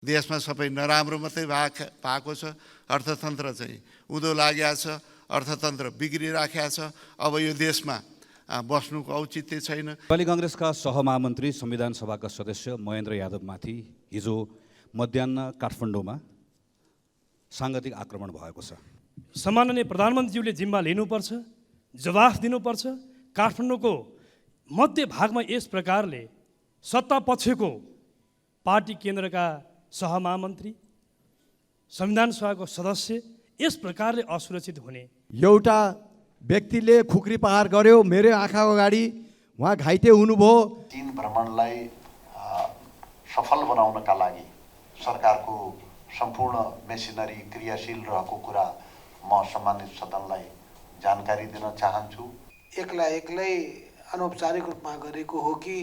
देशमा सबै नराम्रो मात्रै भएको छ। अर्थतन्त्र चाहिँ उँधो लागेको छ, अर्थतन्त्र बिग्रिराखेको छ। अब यो देशमा बस्नुको औचित्य छैन। नेपाली कांग्रेसका सहमहामन्त्री संविधान सभाका सदस्य महेन्द्र यादवमाथि हिजो मध्याह्न काठमाडौँमा साङ्गतिक आक्रमण भएको छ। सम्माननीय प्रधानमन्त्रीज्यूले जिम्मा लिनुपर्छ, जवाफ दिनुपर्छ। काठमाडौँको मध्य भागमा यस प्रकारले सत्ता पक्षको पार्टी केन्द्रका सहमहामन्त्री, संविधान सभाको सदस्य यस प्रकारले असुरक्षित हुने, एउटा व्यक्तिले खुकुरी प्रहार गर्यो, मेरो आँखाको अगाडि उहाँ घाइते हुनुभयो। चीन भ्रमणलाई सफल बनाउनका लागि सरकारको सम्पूर्ण मेसिनरी क्रियाशील रहेको कुरा म सम्मानित सदनलाई जानकारी दिन चाहन्छु। एक्लै अनौपचारिक रूपमा गरेको हो कि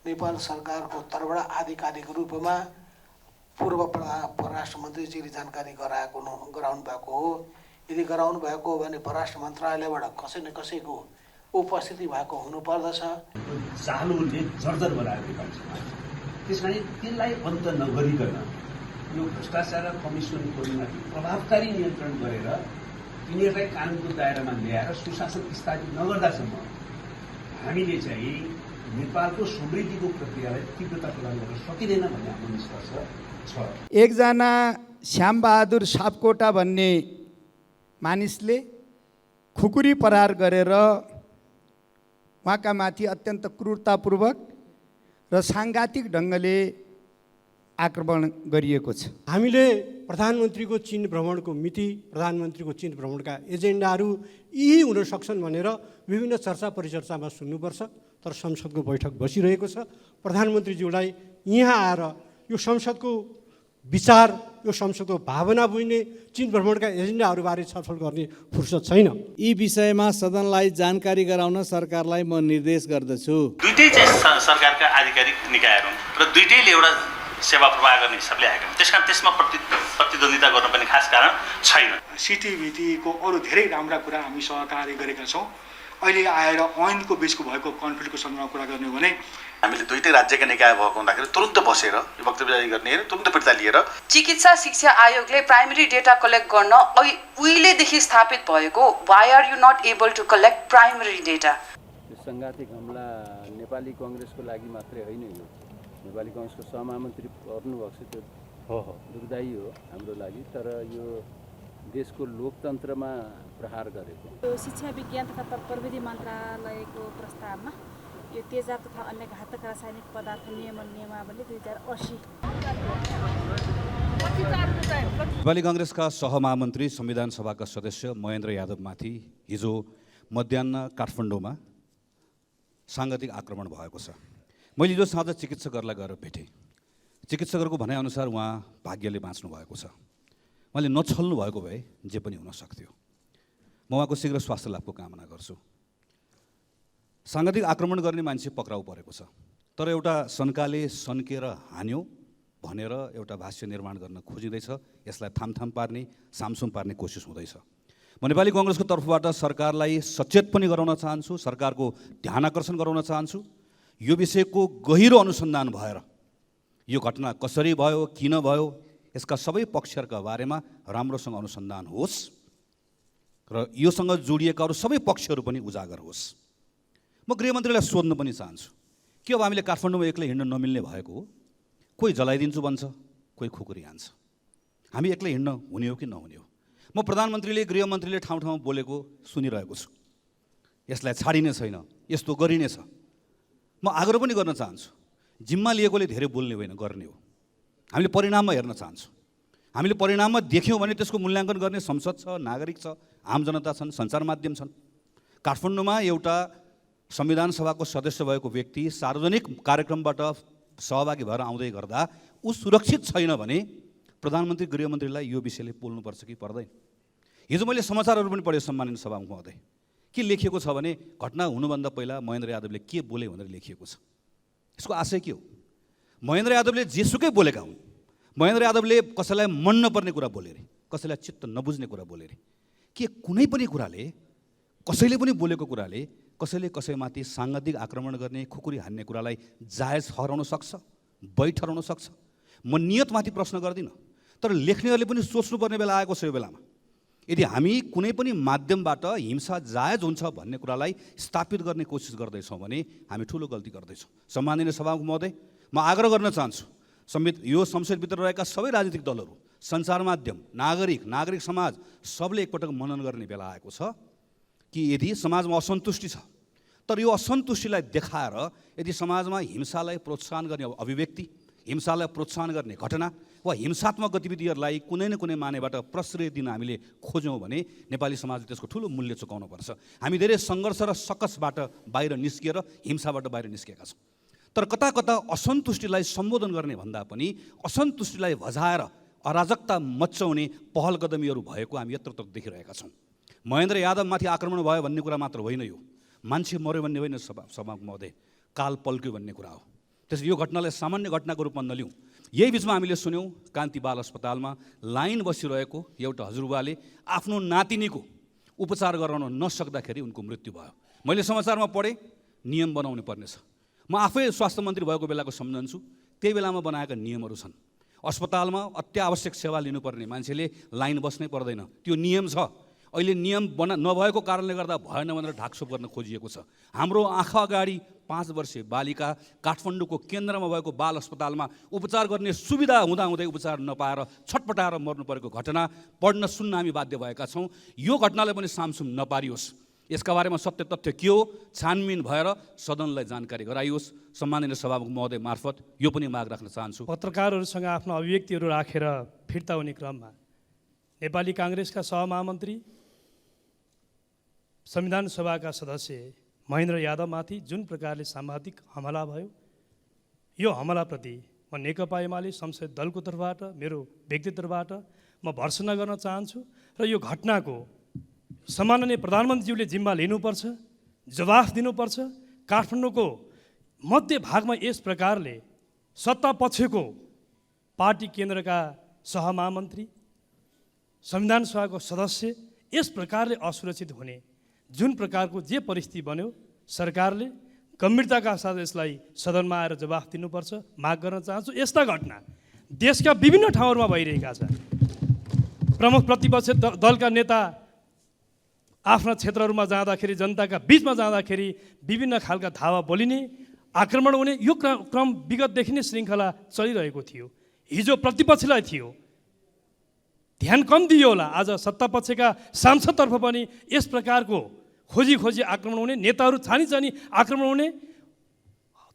नेपाल सरकारको तर्फबाट आधिकारिक रूपमा पूर्व परराष्ट्र मन्त्रीजीले जानकारी गराउनु भएको हो? यदि गराउनु भएको हो भने परराष्ट्र मन्त्रालयबाट कसै न कसैको उपस्थिति भएको हुनुपर्दछ। चालुले जर्जर बनाएको छ, त्यसैले त्यसलाई अन्त नगरिकन यो भ्रष्टाचार कमिसनकोमाथि प्रभावकारी नियन्त्रण गरेर तिनीहरूलाई कानुनको दायरामा ल्याएर सुशासन स्थापित नगर्दासम्म हामीले चाहिँ नेपालको समृद्धिको प्रक्रियालाई तीव्रता प्रदान गर्न सकिँदैन भन्ने हाम्रो निष्कर्ष छ। एकजना श्यामबहादुर सापकोटा भन्ने मानिसले खुकुरी प्रहार गरेर उहाँका माथि अत्यन्त क्रूरतापूर्वक र साङ्घातिक ढङ्गले आक्रमण गरिएको छ। हामीले प्रधानमन्त्रीको चीन भ्रमणको मिति, प्रधानमन्त्रीको चीन भ्रमणका एजेन्डाहरू यही हुन सक्छन् भनेर विभिन्न चर्चा परिचर्चामा सुन्नुपर्छ। तर संसदको बैठक बसिरहेको छ। प्रधानमन्त्रीज्यूलाई यहाँ आएर यो संसदको विचार, यो संसदको भावना बुझ्ने, चीन भ्रमणका एजेन्डाहरूबारे छलफल गर्ने फुर्सद छैन। यी विषयमा सदनलाई जानकारी गराउन सरकारलाई म निर्देश गर्दछु। दुईटै चाहिँ सरकारका आधिकारिक निकायहरू र दुईटैले एउटा सेवा प्रवाह गर्ने हिसाबले आएका हुन्। त्यसकारण त्यसमा प्रतिद्वन्दिता गर्न पनि खास कारण छैन। सिटिभिटीको अरू धेरै राम्रा कुरा हामी सहकार्य गरेका छौँ। अहिले आएर ऐनको बिचको भएको कन्फ्लिक्टको सन्दर्भमा कुरा गर्ने हो भने हामीले दुईटै राज्यका निकाय भएको हुँदाखेरि तुरुन्त बसेर यो वक्तव्य जारी गर्ने होइन, तुरुन्त फिर्ता लिएर चिकित्सा शिक्षा आयोगले प्राइमेरी डेटा कलेक्ट गर्न उहिलेदेखि स्थापित भएको why are you not able to collect primary data? सङ्घातिक हमला नेपाली काङ्ग्रेसको लागि मात्रै होइन, यो नेपाली काङ्ग्रेसको सहमहामन्त्री पर्नुभएको छ, त्यो दुःखदायी हो हाम्रो लागि। तर यो देशको लोकतन्त्रमा प्रहार गरेको शिक्षा विज्ञान तथा प्रविधि मन्त्रालयको प्रस्तावमा यो तेजाब तथा अन्य घातक रासायनिक पदार्थ नियमावली 2080। नेपाली कांग्रेसका सहमहामन्त्री संविधान सभाका सदस्य महेन्द्र यादवमाथि हिजो मध्याह्न काठमाडौँमा साङ्गतिक आक्रमण भएको छ। मैले हिजो साँझ चिकित्सकहरूलाई गएर भेटेँ। चिकित्सकहरूको भनाइअनुसार उहाँ भाग्यले बाँच्नु भएको छ। मैले नछल्नु भएको भए जे पनि हुन सक्थ्यो। म उहाँको शीघ्र स्वास्थ्य लाभको कामना गर्छु। साङ्गतिक आक्रमण गर्ने मान्छे पक्राउ परेको छ, तर एउटा शङ्काले सन्केर हान्यो भनेर एउटा भाष्य निर्माण गर्न खोजिँदैछ। यसलाई थामथाम पार्ने, सामसुम पार्ने कोसिस हुँदैछ। म नेपाली काङ्ग्रेसको तर्फबाट सरकारलाई सचेत पनि गराउन चाहन्छु, सरकारको ध्यान आकर्षण गराउन चाहन्छु। यो विषयको गहिरो अनुसन्धान भएर यो घटना कसरी भयो, किन भयो, यसका सबै पक्षहरूका बारेमा राम्रोसँग अनुसन्धान होस् र योसँग जोडिएका अरू सबै पक्षहरू पनि उजागर होस्। म गृहमन्त्रीलाई सोध्न पनि चाहन्छु कि अब हामीले काठमाडौँमा एक्लै हिँड्न नमिल्ने भएको हो? कोही जलाइदिन्छु भन्छ, कोही खुकुरी हान्छ। हामी एक्लै हिँड्न हुने हो कि नहुने हो? म प्रधानमन्त्रीले, गृहमन्त्रीले ठाउँ ठाउँमा बोलेको सुनिरहेको छु। यसलाई छाडिने छैन, यस्तो गरिनेछ। म आग्रह पनि गर्न चाहन्छु, जिम्मा लिएकोले धेरै बोल्ने होइन, गर्ने हो। हामीले परिणाममा हेर्न चाहन्छौँ। हामीले परिणाममा देख्यौँ भने त्यसको मूल्याङ्कन गर्ने संसद छ, नागरिक छ, आम जनता छन्, सञ्चार माध्यम छन्। काठमाडौँमा एउटा संविधान सभाको सदस्य भएको व्यक्ति सार्वजनिक कार्यक्रमबाट सहभागी भएर आउँदै गर्दा ऊ सुरक्षित छैन भने प्रधानमन्त्री, गृहमन्त्रीलाई यो विषयले बोल्नुपर्छ कि पर्दैन? हिजो मैले समाचारहरू पनि पढेँ सम्मानित सभामुख महोदय, के लेखिएको छ भने घटना हुनुभन्दा पहिला महेन्द्र यादवले के बोले भनेर लेखिएको छ। यसको आशय के हो? महेन्द्र यादवले जेसुकै बोलेका हुन्। महेन्द्र यादवले कसैलाई मन नपर्ने कुरा बोले रे, कसैलाई चित्त नबुझ्ने कुरा बोले रे। के कुनै पनि कुराले, कसैले पनि बोलेको कुराले कसैले कसैमाथि साङ्गतिक आक्रमण गर्ने, खुकुरी हान्ने कुरालाई जायज ठहराउन सक्छ, वैध ठहराउन सक्छ? म नियतमाथि प्रश्न गर्दिनँ, तर लेख्नेहरूले पनि सोच्नुपर्ने बेला आएको छ यो बेलामा। यदि हामी कुनै पनि माध्यमबाट हिंसा जायज हुन्छ भन्ने कुरालाई स्थापित गर्ने कोसिस गर्दैछौँ भने हामी ठुलो गल्ती गर्दैछौँ। सम्माननीय सभामुख महोदय, म आग्रह गर्न चाहन्छु यो संसदभित्र रहेका सबै राजनीतिक दलहरू, सञ्चार माध्यम, नागरिक समाज सबले एकपटक मनन गर्ने बेला आएको छ कि यदि समाजमा असन्तुष्टि छ, तर यो असन्तुष्टिलाई देखाएर यदि समाजमा हिंसालाई प्रोत्साहन गर्ने अभिव्यक्ति, हिंसालाई प्रोत्साहन गर्ने घटना वा हिंसात्मक गतिविधिहरूलाई कुनै न कुनै मानेबाट प्रश्रय दिन हामीले खोज्यौँ भने नेपाली समाजले त्यसको ठुलो मूल्य चुकाउनुपर्छ। हामी धेरै सङ्घर्ष र सकसबाट बाहिर निस्किएर हिंसाबाट बाहिर निस्केका छौँ, तर कता कता असन्तुष्टिलाई सम्बोधन गर्ने भन्दा पनि असन्तुष्टिलाई भजाएर अराजकता मच्चाउने पहल कदमीहरू भएको हामी यत्रत्र देखिरहेका छौँ। महेन्द्र यादवमाथि आक्रमण भयो भन्ने कुरा मात्र होइन, यो मान्छे मर्यो भन्ने होइन सभामुख महोदय, काल पल्क्यो भन्ने कुरा हो। त्यसैले यो घटनालाई सामान्य घटनाको रूपमा नलिउँ। यही बिचमा हामीले सुन्यौँ कान्ति बाल अस्पतालमा लाइन बसिरहेको एउटा हजुरबाले आफ्नो नातिनीको उपचार गराउन नसक्दाखेरि उनको मृत्यु भयो। मैले समाचारमा पढेँ नियम बनाउनु पर्नेछ। म आफै स्वास्थ्य मन्त्री भएको बेलाको सम्झन्छु, त्यही बेलामा बनाएका नियमहरू छन्। अस्पतालमा अत्यावश्यक सेवा लिनुपर्ने मान्छेले लाइन बस्नै पर्दैन, त्यो नियम छ। अहिले नियम नभएको कारणले गर्दा भएन भनेर ढाकछोप गर्न खोजिएको छ। हाम्रो आँखा अगाडि 5 वर्षे बालिका काठमाडौँको केन्द्रमा भएको बाल अस्पतालमा उपचार गर्ने सुविधा हुँदाहुँदै उपचार नपाएर छटपटाएर मर्नु परेको घटना पढ्न सुन्न हामी बाध्य भएका छौँ। यो घटनालाई पनि सामसुम नपारियोस्, यसका बारेमा सत्य तथ्य के हो छानबिन भएर सदनलाई जानकारी गराइयोस्। सम्माननीय सभामुख महोदय मार्फत यो पनि माग राख्न चाहन्छु। पत्रकारहरूसँग आफ्नो अभिव्यक्तिहरू राखेर फिर्ता हुने क्रममा नेपाली काङ्ग्रेसका सहमहामन्त्री, संविधान सभाका सदस्य महेन्द्र यादवमाथि जुन प्रकारले साम्बादिक हमला भयो, यो हमलाप्रति म नेकपा एमाले संसदीय दलको तर्फबाट, मेरो व्यक्तित्वबाट म भर्सना गर्न चाहन्छु र यो घटनाको सम्माननीय प्रधानमन्त्रीज्यूले जिम्मा लिनुपर्छ, जवाफ दिनुपर्छ। काठमाडौँको मध्य भागमा यस प्रकारले सत्ता पक्षको पार्टी केन्द्रका सहमहामन्त्री, संविधान सभाको सदस्य यस प्रकारले असुरक्षित हुने जुन प्रकारको जे परिस्थिति बन्यो, सरकारले गम्भीरताका साथ यसलाई सदनमा आएर जवाफ दिनुपर्छ माग गर्न चाहन्छु। यस्ता घटना देशका विभिन्न ठाउँहरूमा भइरहेका छन्। प्रमुख प्रतिपक्ष दलका नेता आफ्ना क्षेत्रहरूमा जाँदाखेरि, जनताका बिचमा जाँदाखेरि विभिन्न खालका धावा बोलिने, आक्रमण हुने यो क्रम विगतदेखि नै श्रृङ्खला चलिरहेको थियो। हिजो प्रतिपक्षलाई थियो, ध्यान कम दियो होला। आज सत्तापक्षका सांसदतर्फ पनि यस प्रकारको खोजी आक्रमण हुने, नेताहरू छानी आक्रमण हुने,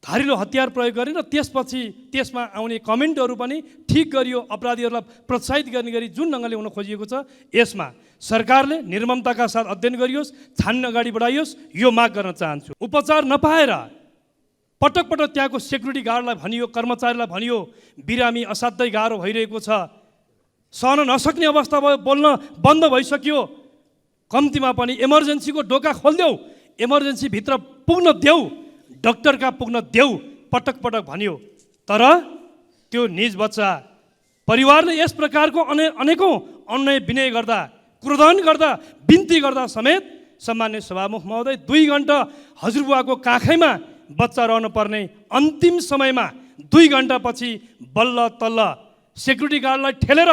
धारिलो हतियार प्रयोग गर्ने र त्यसपछि त्यसमा आउने कमेन्टहरू पनि ठिक गरियो, अपराधीहरूलाई प्रोत्साहित गर्ने गरी जुन ढङ्गले हुन खोजिएको छ, यसमा सरकारले निर्ममताका साथ अध्ययन गरियोस्, छान्न अगाडि बढाइयोस्, यो माग गर्न चाहन्छु। उपचार नपाएर पटक त्यहाँको सेक्युरिटी गार्डलाई भनियो, कर्मचारीलाई भनियो, बिरामी असाध्यै गाह्रो भइरहेको छ, सहन नसक्ने अवस्था भयो, बोल्न बन्द भइसक्यो, कम्तीमा पनि इमर्जेन्सीको ढोका खोलिदेऊ, इमर्जेन्सीभित्र पुग्न देऊ, डाक्टरका पुग्न देऊ, पटक भनियो। तर त्यो निज बच्चा परिवारले यस प्रकारको अनेकौँ अन्याय विनय गर्दा, क्रोधन गर्दा, बिन्ती गर्दा समेत सम्मान्य सभामुख महोदय 2 घन्टा हजुरबुवाको काखैमा बच्चा रहनु पर्ने अन्तिम समयमा 2 घन्टापछि बल्ल तल्ल सेक्युरिटी गार्डलाई ठेलेर,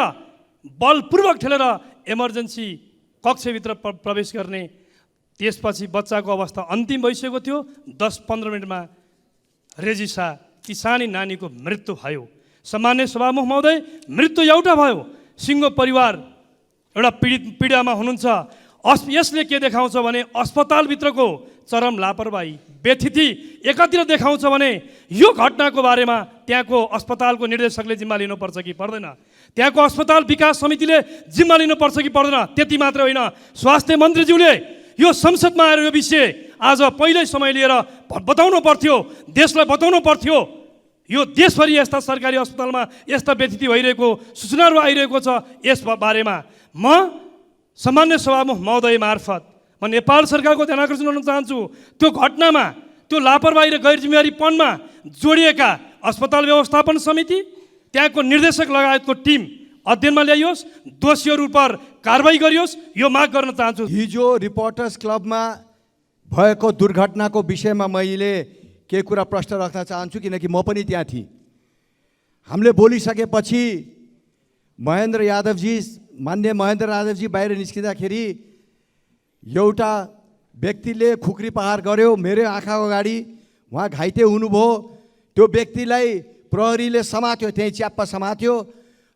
बलपूर्वक ठेलेर इमर्जेन्सी कक्षभित्र प्रवेश गर्ने, त्यसपछि बच्चाको अवस्था अन्तिम भइसकेको थियो। 10-15 मिनटमा रेजिसा ती सानी नानीको मृत्यु भयो। सम्मान्य सभामुख महोदय, मृत्यु एउटा भयो, सिङ्गो परिवार एउटा पीडामा हुनुहुन्छ। यसले के देखाउँछ भने अस्पतालभित्रको चरम लापरवाही, व्यथिति एकातिर देखाउँछ भने यो घटनाको बारेमा त्यहाँको अस्पतालको निर्देशकले जिम्मा लिनुपर्छ कि पर्दैन, त्यहाँको अस्पताल विकास समितिले जिम्मा लिनुपर्छ कि पर्दैन। त्यति मात्र होइन, स्वास्थ्य मन्त्रीज्यूले यो संसदमा आएर यो विषय आज पहिल्यै समय लिएर बताउनु पर्थ्यो, देशलाई बताउनु पर्थ्यो। यो देशभरि यस्ता सरकारी अस्पतालमा यस्ता व्यथिति भइरहेको सूचनाहरू आइरहेको छ, यस बारेमा म सामान्य सभामुख महोदय मार्फत म नेपाल सरकारको ध्यान आकर्षण गर्न चाहन्छु। त्यो घटनामा, त्यो लापरवाही र गैर जिम्मेवारीपनमा जोडिएका अस्पताल व्यवस्थापन समिति, त्यहाँको निर्देशक लगायतको टिम अध्ययनमा ल्याइयोस्, दोषीहरू पर कारबाही गरियोस्, यो माग गर्न चाहन्छु। हिजो रिपोर्टर्स क्लबमा भएको दुर्घटनाको विषयमा मैले केही कुरा प्रश्न राख्न चाहन्छु, किनकि म पनि त्यहाँ थिएँ। हामीले बोलिसकेपछि मान्य महेन्द्र यादवजी बाहिर निस्किँदाखेरि एउटा व्यक्तिले खुकुरी प्रहार गर्यो मेरो आँखाको अगाडि, उहाँ घाइते हुनुभयो। त्यो व्यक्तिलाई प्रहरीले समात्यो, त्यहीँ च्याप्प समात्यो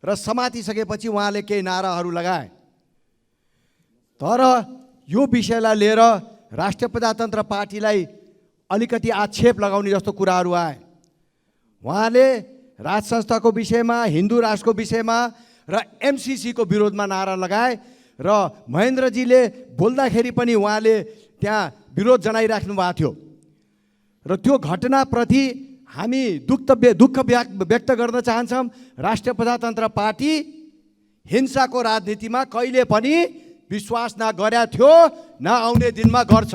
र समातिसकेपछि उहाँले केही नाराहरू लगाए। तर यो विषयलाई लिएर राष्ट्रिय प्रजातन्त्र पार्टीलाई अलिकति आक्षेप लगाउने जस्तो कुराहरू आए। उहाँले राज संस्थाको विषयमा, हिन्दू राष्ट्रको विषयमा र एमसिसीको विरोधमा नारा लगाए र महेन्द्रजीले बोल्दाखेरि पनि उहाँले त्यहाँ विरोध जनाइराख्नु भएको थियो। र त्यो घटनाप्रति हामी दुःख व्यक्त गर्न चाहन्छौँ। राष्ट्रिय प्रजातन्त्र पार्टी हिंसाको राजनीतिमा कहिले पनि विश्वास नगरेको थियो, न आउने दिनमा गर्छ।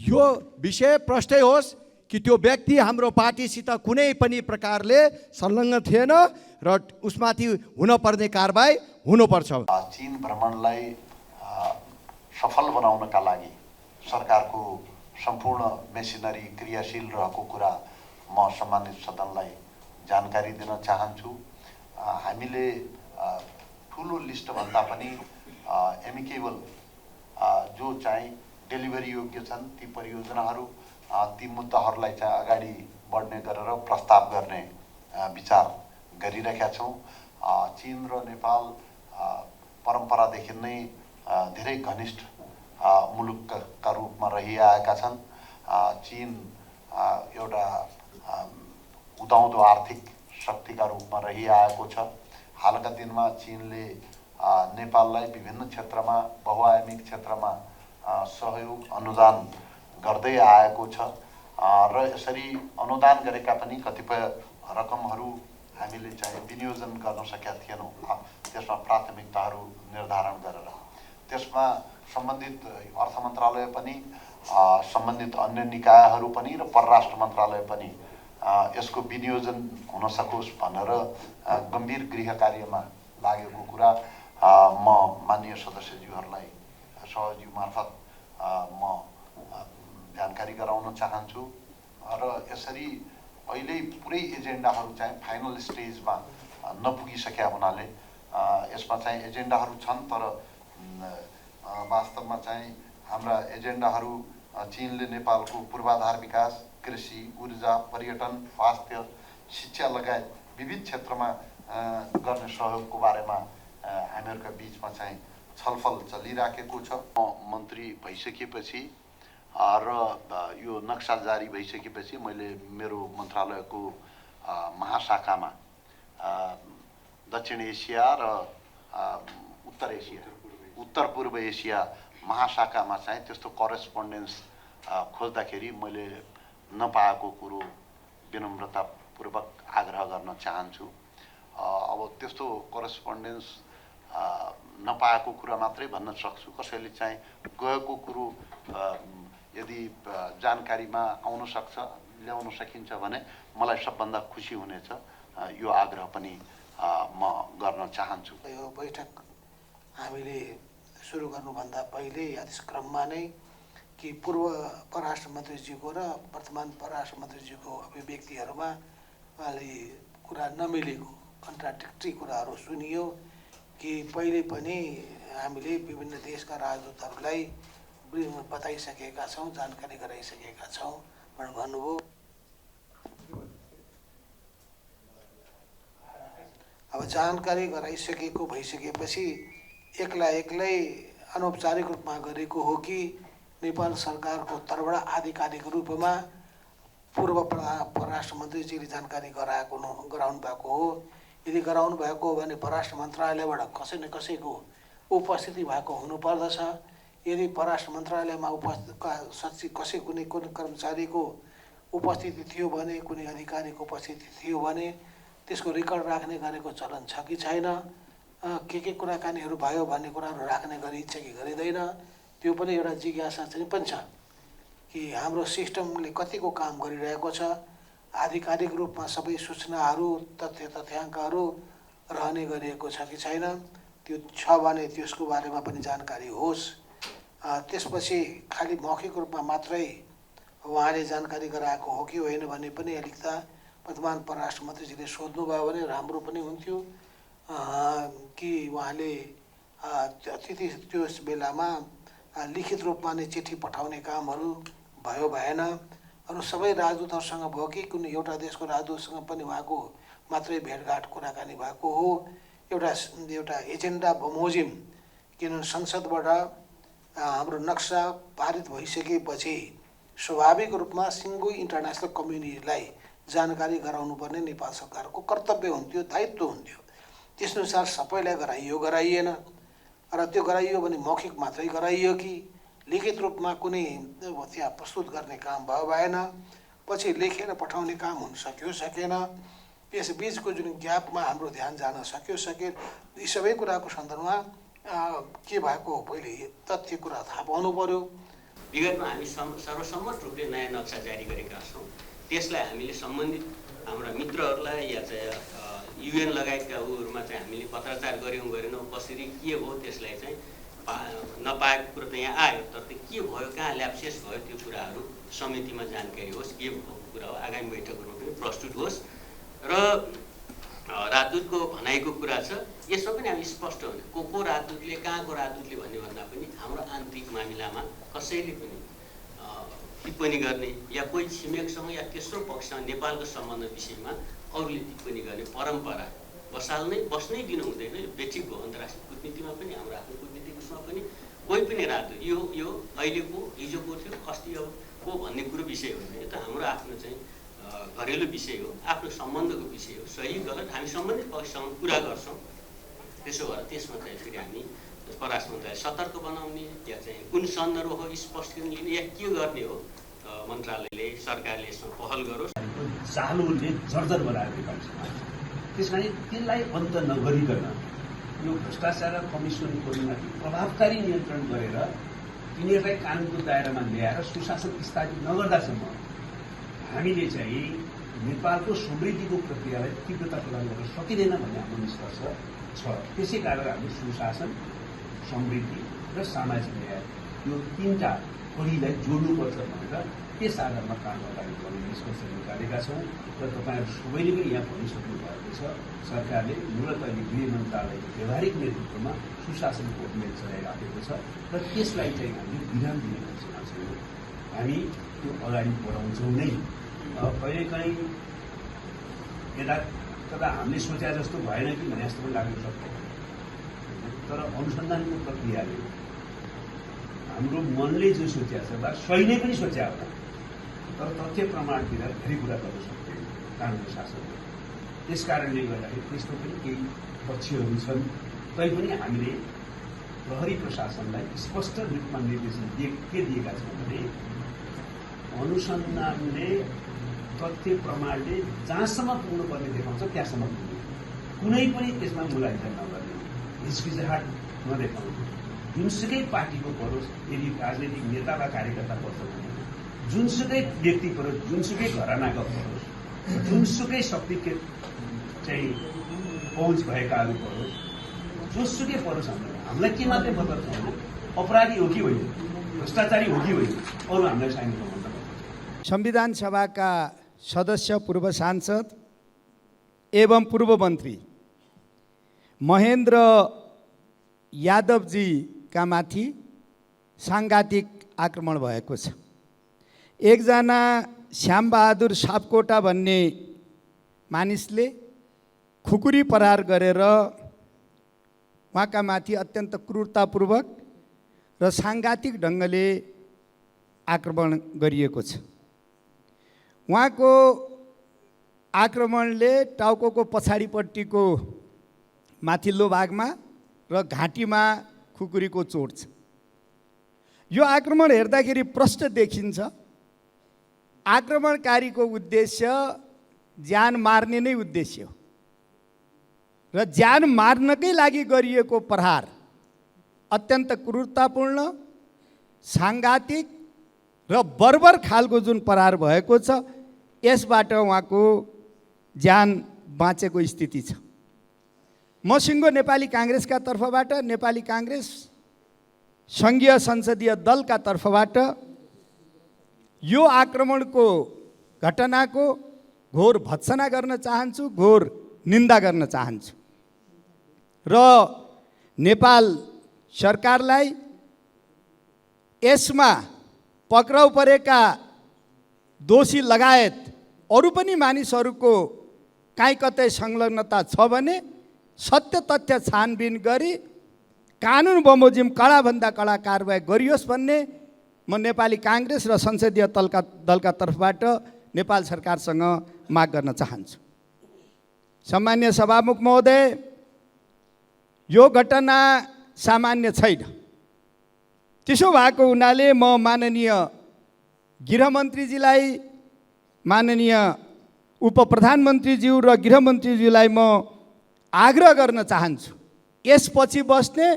यो विषय प्रष्टै होस् कि त्यो व्यक्ति हाम्रो पार्टीसित कुनै पनि प्रकारले संलग्न थिएन र उसमाथि हुनपर्ने कारबाही हुनुपर्छ। चीन भ्रमणलाई सफल बनाउनका लागि सरकारको सम्पूर्ण मेसिनरी क्रियाशील रहेको कुरा म सम्मानित सदनलाई जानकारी दिन चाहन्छु। हामीले ठुलो लिस्टभन्दा पनि एमिकेबल जो चाहिँ डेलिभरी योग्य छन् ती परियोजनाहरू, ती मुद्दाहरूलाई चाहिँ अगाडि बढ्ने गरेर प्रस्ताव गर्ने विचार गरिरहेका छौँ। चीन र नेपाल परम्परादेखि नै धेरै घनिष्ठ मुलुकका रूपमा रहिआएका छन्। चीन एउटा उदाउँदो आर्थिक शक्तिका रूपमा रहिआएको छ। हालका दिनमा चीनले नेपाललाई विभिन्न क्षेत्रमा, बहुआयामिक क्षेत्रमा सहयोग अनुदान गर्दै आएको छ र यसरी अनुदान गरेका पनि कतिपय रकमहरू हामीले चाहिँ विनियोजन गर्न सकेका थिएनौँ। त्यसमा प्राथमिकताहरू निर्धारण गरेर त्यसमा सम्बन्धित अर्थ मन्त्रालय पनि, सम्बन्धित अन्य निकायहरू पनि र परराष्ट्र मन्त्रालय पनि यसको विनियोजन हुन सकोस् भनेर गम्भीर गृह कार्यमा लागेको कुरा म माननीय सदस्यज्यूहरूलाई सहज्यू मार्फत म जानकारी गराउन चाहन्छु। र यसरी अहिले पुरै एजेन्डाहरू चाहिँ फाइनल स्टेजमा नपुगिसकेका हुनाले यसमा चाहिँ एजेन्डाहरू छन्, तर वास्तवमा चाहिँ हाम्रा एजेन्डाहरू चीनले नेपालको पूर्वाधार विकास, कृषि, ऊर्जा, पर्यटन, स्वास्थ्य, शिक्षा लगायत विविध क्षेत्रमा गर्ने सहयोगको बारेमा हामीहरूका बिचमा चाहिँ छलफल चलिराखेको छ। मन्त्री भइसकेपछि र यो नक्सा जारी भइसकेपछि मैले मेरो मन्त्रालयको महाशाखामा दक्षिण एसिया र उत्तर पूर्व एसिया महाशाखामा चाहिँ त्यस्तो करेस्पोन्डेन्स खोज्दाखेरि मैले नपाएको कुरो विनम्रतापूर्वक आग्रह गर्न चाहन्छु। अब त्यस्तो करेस्पोन्डेन्स नपाएको कुरा मात्रै भन्न सक्छु। कसैले चाहिँ गएको कुरो यदि जानकारीमा आउन सक्छ, ल्याउन सकिन्छ भने मलाई सबभन्दा खुसी हुनेछ। यो आग्रह पनि म गर्न चाहन्छु। यो बैठक हामीले सुरु गर्नुभन्दा पहिले यस क्रममा नै कि पूर्व परराष्ट्र मन्त्रीज्यूको र वर्तमान परराष्ट्र मन्त्रीज्यूको अभिव्यक्तिहरूमा अलि कुरा नमिलेको कन्ट्राडिक्ट्री कुराहरू सुनियो कि पहिले पनि हामीले विभिन्न देशका राजदूतहरूलाई बताइसकेका छौँ, जानकारी गराइसकेका छौँ भनेर भन्नुभयो। अब जानकारी गराइसकेको भइसकेपछि एक्लै अनौपचारिक रूपमा गरेको हो कि नेपाल सरकारको तर्फबाट आधिकारिक रूपमा पूर्व परराष्ट्र मन्त्रीजीले जानकारी गराउनु भएको हो। यदि गराउनु भएको हो भने परराष्ट्र मन्त्रालयबाट कसै न कसैको उपस्थिति भएको हुनुपर्दछ। यदि परराष्ट्र मन्त्रालयमा कुनै कर्मचारीको उपस्थिति थियो भने, कुनै अधिकारीको उपस्थिति थियो भने त्यसको रेकर्ड राख्ने गरेको चलन छ कि छैन, के कुराकानीहरू भयो भन्ने कुराहरू राख्ने गरिन्छ कि गरिँदैन, त्यो पनि एउटा जिज्ञासा चाहिँ पनि छ कि हाम्रो सिस्टमले कतिको काम गरिरहेको छ। आधिकारिक रूपमा सबै सूचनाहरू, तथ्याङ्कहरू रहने गरिएको छ कि छैन, त्यो छ भने त्यसको बारेमा पनि जानकारी होस्। त्यसपछि खालि मौखिक रूपमा मात्रै उहाँले जानकारी गराएको हो कि होइन भन्ने पनि अलिकता वर्तमान परराष्ट्र मन्त्रीजीले सोध्नुभयो भने राम्रो पनि हुन्थ्यो कि उहाँले त्यस बेलामा लिखित रूपमा नै चिठी पठाउने कामहरू भयो भएन। अरू सबै राजदूतहरूसँग भयो कि कुनै एउटा देशको राजदूतसँग पनि उहाँको मात्रै भेटघाट कुराकानी भएको हो। एउटा एजेन्डा बमोजिम किनभने संसदबाट हाम्रो नक्सा पारित भइसकेपछि स्वाभाविक रूपमा सिङ्गो इन्टरनेसनल कम्युनिटीलाई जानकारी गराउनुपर्ने नेपाल सरकारको कर्तव्य हुन्थ्यो, दायित्व हुन्थ्यो। त्यसअनुसार सबैलाई गराइएन र त्यो गराइयो भने मौखिक मात्रै गराइयो कि लिखित रूपमा कुनै त्यहाँ प्रस्तुत गर्ने काम भयो भएन। पछि लेखेर पठाउने काम हुन सक्यो सकेन। यस बिचको जुन ग्यापमा हाम्रो ध्यान जान सक्यो सकेन। यी सबै कुराको सन्दर्भमा के भएको हो पहिले तथ्य कुरा थाहा पाउनु पर्यो। विगतमा हामी सर्वसम्मत रूपले नयाँ नक्सा जारी गरेका छौँ। त्यसलाई हामीले सम्बन्धित हाम्रा मित्रहरूलाई या चाहिँ युएन लगायतका उहरूमा चाहिँ हामीले पत्राचार गरेनौँ कसरी के हो त्यसलाई चाहिँ नपाएको कुरो त यहाँ आयो। तर त्यो के भयो, कहाँ ल्याप्सेस भयो, त्यो कुराहरू समितिमा जानकारी होस्, के भएको कुरा हो आगामी बैठकहरूमा पनि प्रस्तुत होस्। र राजदूतको भनाइको कुरा छ, यसमा पनि हामी स्पष्ट हुने को राजदूतले कहाँको राजदूतले भन्ने भन्दा पनि हाम्रो आन्तरिक मामिलामा कसैले पनि टिप्पणी गर्ने या कोही छिमेकसँग या तेस्रो पक्षसँग नेपालको सम्बन्ध विषयमा अरूले टिप्पणी गर्ने परम्परा बस्नै दिनु हुँदैन। यो व्यक्तिको अन्तर्राष्ट्रिय कूटनीतिमा पनि हाम्रो आफ्नो कूटनीतिक उसमा पनि कोही पनि राजदूत यो अहिलेको हिजोको थियो अस्ति अब को भन्ने कुरो विषय होइन। यो त हाम्रो आफ्नो चाहिँ घरेलु विषय हो, आफ्नो सम्बन्धको विषय हो। सही गलत हामी सम्बन्धित पक्षसँग कुरा गर्छौँ। त्यसो भएर त्यसमा चाहिँ फेरि हामी परराष्ट्र मन्त्रालय सतर्क बनाउने या चाहिँ कुन सन्दर्भ हो स्पष्टीकरण लिने या के गर्ने हो मन्त्रालयले सरकारले यसमा पहल गरोस्। चालुले जर्जर बनाएर नेपाली समाज, त्यस कारण त्यसलाई अन्त नगरिकन यो भ्रष्टाचार कमिसनकोमाथि प्रभावकारी नियन्त्रण गरेर तिनीहरूलाई कानुनको दायरामा ल्याएर सुशासन स्थापित नगर्दासम्म हामीले चाहिँ नेपालको समृद्धिको प्रक्रियालाई तीव्रता प्रदान गर्न सकिँदैन भन्ने हाम्रो निष्कर्ष छ। त्यसै कारण हामी सुशासन, समृद्धि र सामाजिक न्याय यो तीनटा कडीलाई जोड्नुपर्छ भनेर त्यस आधारमा काम अगाडि बढाउने निष्कर्ष निकालेका छौँ। र तपाईँहरू सबैले पनि यहाँ भनिसक्नु भएको छ, सरकारले मूलत अहिले गृह मन्त्रालयको व्यावहारिक नेतृत्वमा सुशासनको अभियान चलाइराखेको छ र त्यसलाई चाहिँ हामीले विराम दिने घोषणा छौँ। हामी त्यो अगाडि बढाउँछौँ नै। कहिलेकाहीँ यता कता हामीले सोचे जस्तो भएन कि भने जस्तो पनि लाग्न सक्छ। तर अनुसन्धानको प्रक्रियाले हाम्रो मनले जो सोचेको छ वा सही नै पनि सोचे होला, तर तथ्य प्रमाणतिर धेरै कुरा गर्न सक्दैन कानुनी शासनले। त्यस कारणले गर्दाखेरि त्यस्तो पनि केही पक्षहरू छन्। तैपनि हामीले प्रहरी प्रशासनलाई स्पष्ट रूपमा निर्देशन के दिएका छौँ भने अनुसन्धानले तथ्य प्रमाणले जहाँसम्म पुग्नुपर्ने देखाउँछ त्यहाँसम्म पुग्ने, कुनै पनि त्यसमा मूल्याङ्कन नगर्ने, हिचकिचाहट नदेखाउने। जुनसुकै पार्टीको परोस्, यदि राजनैतिक नेता वा कार्यकर्ता पर्छ भने जुनसुकै व्यक्ति परोस्, जुनसुकै घरानाको परोस्, जुनसुकै शक्ति चाहिँ पहुँच भएकाहरू परोस्, जोसुकै परोस्, हामीलाई के मात्रै मतलब छ भने अपराधी हो कि होइन, भ्रष्टाचारी हो कि होइन, अरू हामीलाई चाहिने सम्बन्ध। संविधान सभाका सदस्य, पूर्व सांसद एवं पूर्व मन्त्री महेन्द्र यादवजीका माथि साङ्घातिक आक्रमण भएको छ। एकजना श्यामबहादुर सापकोटा भन्ने मानिसले खुकुरी प्रहार गरेर उहाँका माथि अत्यन्त क्रूरतापूर्वक र साङ्घातिक ढङ्गले आक्रमण गरिएको छ। उहाँको आक्रमणले टाउको पछाडिपट्टिको माथिल्लो भागमा र घाँटीमा खुकुरीको चोट छ। यो आक्रमण हेर्दाखेरि प्रष्ट देखिन्छ आक्रमणकारीको उद्देश्य ज्यान मार्ने नै उद्देश्य हो र ज्यान मार्नकै लागि गरिएको प्रहार अत्यन्त क्रूरतापूर्ण, साङ्घातिक र बर्बर खालको जुन प्रहार भएको छ, यसबाट उहाँको ज्यान बाँचेको स्थिति छ। म सिङ्गो नेपाली काङ्ग्रेसका तर्फबाट, नेपाली काङ्ग्रेस सङ्घीय संसदीय दलका तर्फबाट यो आक्रमणको घटनाको घोर भत्सना गर्न चाहन्छु, घोर निन्दा गर्न चाहन्छु र नेपाल सरकारलाई यसमा पक्राउ परेका दोषी लगायत अरू पनि मानिसहरूको काहीँ कतै संलग्नता छ भने सत्य तथ्य छानबिन गरी कानुन बमोजिम कडाभन्दा कडा कारबाही गरियोस् भन्ने म नेपाली काङ्ग्रेस र संसदीय दलका तर्फबाट नेपाल सरकारसँग माग गर्न चाहन्छु। सम्मान्य सभामुख महोदय, यो घटना सामान्य छैन। त्यसो भएको हुनाले म माननीय गृहमन्त्रीजीलाई, माननीय उपप्रधानमन्त्रीज्यू र गृहमन्त्रीज्यूलाई म आग्रह गर्न चाहन्छु, यसपछि बस्ने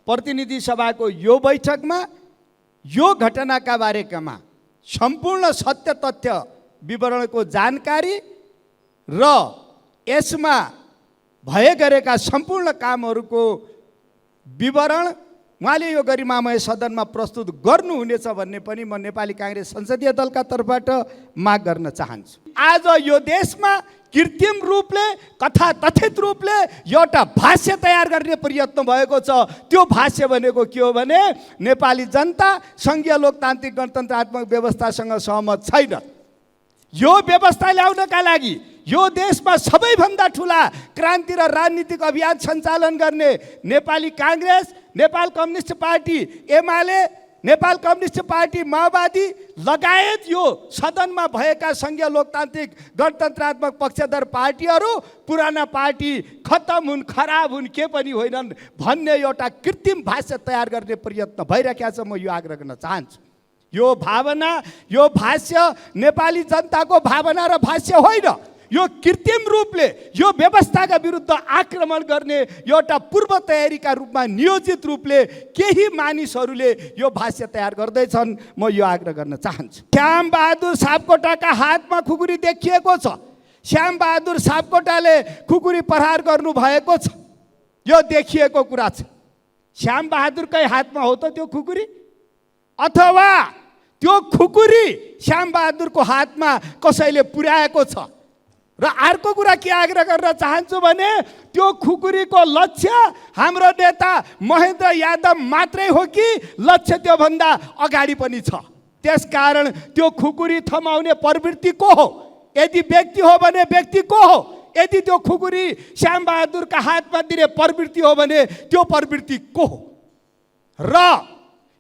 प्रतिनिधि सभाको यो बैठकमा यो घटनाका बारेमा सम्पूर्ण सत्य तथ्य विवरणको जानकारी र यसमा भए गरेका सम्पूर्ण कामहरूको विवरण उहाँले यो गरिमामय सदनमा प्रस्तुत गर्नुहुनेछ भन्ने पनि म नेपाली काङ्ग्रेस संसदीय दलका तर्फबाट माग गर्न चाहन्छु। आज यो देशमा कृत्रिम रूपले कथाकथित रूपले एउटा भाष्य तयार गर्ने प्रयत्न भएको छ। त्यो भाष्य भनेको के हो भने नेपाली जनता सङ्घीय लोकतान्त्रिक गणतन्त्रात्मक व्यवस्थासँग सहमत छैन। यो व्यवस्था ल्याउनका लागि यो देशमा सबैभन्दा ठुला क्रान्ति र राजनीतिक अभियान सञ्चालन गर्ने Nepali Congress, Nepal Communist Party UML, Nepal Communist Party माओवादी लगायत यो सदनमा भएका सङ्घीय लोकतान्त्रिक गणतन्त्रात्मक पक्षधर पार्टीहरू पुराना पार्टी खत्तम हुन्, खराब हुन्, के पनि होइनन् भन्ने एउटा कृत्रिम भाष्य तयार गर्ने प्रयत्न भइरहेको छ। म यो आग्रह गर्न चाहन्छु। यो भावना, यो भाष्य नेपाली जनताको भावना र भाष्य होइन। यो कृत्रिम रूपले यो व्यवस्थाका विरुद्ध आक्रमण गर्ने एउटा पूर्व तयारीका रूपमा नियोजित रूपले केही मानिसहरूले यो भाष्य तयार गर्दैछन्। म यो आग्रह गर्न चाहन्छु। श्याम बहादुर सापकोटाका हातमा खुकुरी देखिएको छ। श्याम बहादुर सापकोटाले खुकुरी प्रहार गर्नुभएको छ, यो देखिएको कुरा छ। श्याम बहादुरकै हातमा हो त त्यो खुकुरी, अथवा त्यो खुकुरी श्याम बहादुरको हातमा कसैले पुर्याएको छ? र अर्को कुरा के आग्रह गर्न चाहन्छु भने त्यो खुकुरीको लक्ष्य हाम्रो नेता महेन्द्र यादव मात्रै हो कि लक्ष्य त्योभन्दा अगाडि पनि छ? त्यसकारण त्यो खुकुरी थमाउने प्रवृत्ति को हो? यदि व्यक्ति हो भने व्यक्ति को हो? यदि त्यो खुकुरी श्याम बहादुरका हातमा दिने प्रवृत्ति हो भने त्यो प्रवृत्ति को हो? र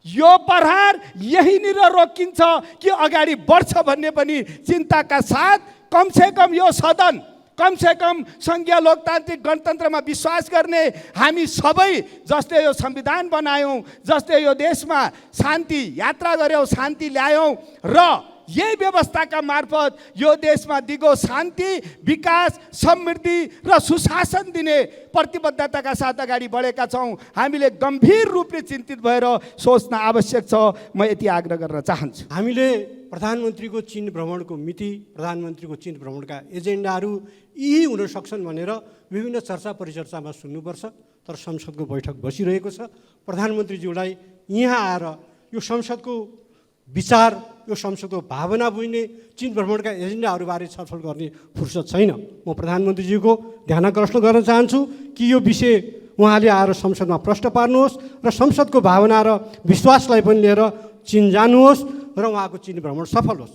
यो प्रहार यहीँनिर रोकिन्छ कि अगाडि बढ्छ भन्ने पनि चिन्ताका साथ कमसेकम यो सदन, कमसेकम सङ्घीय लोकतान्त्रिक गणतन्त्रमा विश्वास गर्ने हामी सबै जसले यो संविधान बनायौँ, जसले यो देशमा शान्ति यात्रा गऱ्यौँ, शान्ति ल्यायौँ र यही व्यवस्थाका मार्फत यो देशमा दिगो शान्ति, विकास, समृद्धि र सुशासन दिने प्रतिबद्धताका साथ अगाडि बढेका छौँ। हामीले गम्भीर रूपले चिन्तित भएर सोच्न आवश्यक छ। म यति आग्रह गर्न चाहन्छु। हामीले प्रधानमन्त्रीको चीन भ्रमणको मिति, प्रधानमन्त्रीको चीन भ्रमणका एजेन्डाहरू यही हुन सक्छन् भनेर विभिन्न चर्चा परिचर्चामा सुन्नुपर्छ। तर संसदको बैठक बसिरहेको छ। प्रधानमन्त्रीज्यूलाई यहाँ आएर यो संसदको विचार, यो संसदको भावना बुझ्ने, चीन भ्रमणका एजेन्डाहरूबारे छलफल गर्ने फुर्सद छैन। म प्रधानमन्त्रीज्यूको ध्यानाकर्षण गर्न चाहन्छु कि यो विषय उहाँले आएर संसदमा प्रश्न पार्नुहोस् र संसदको भावना र विश्वासलाई पनि लिएर चीन जानुहोस् र उहाँको चीन भ्रमण सफल होस्।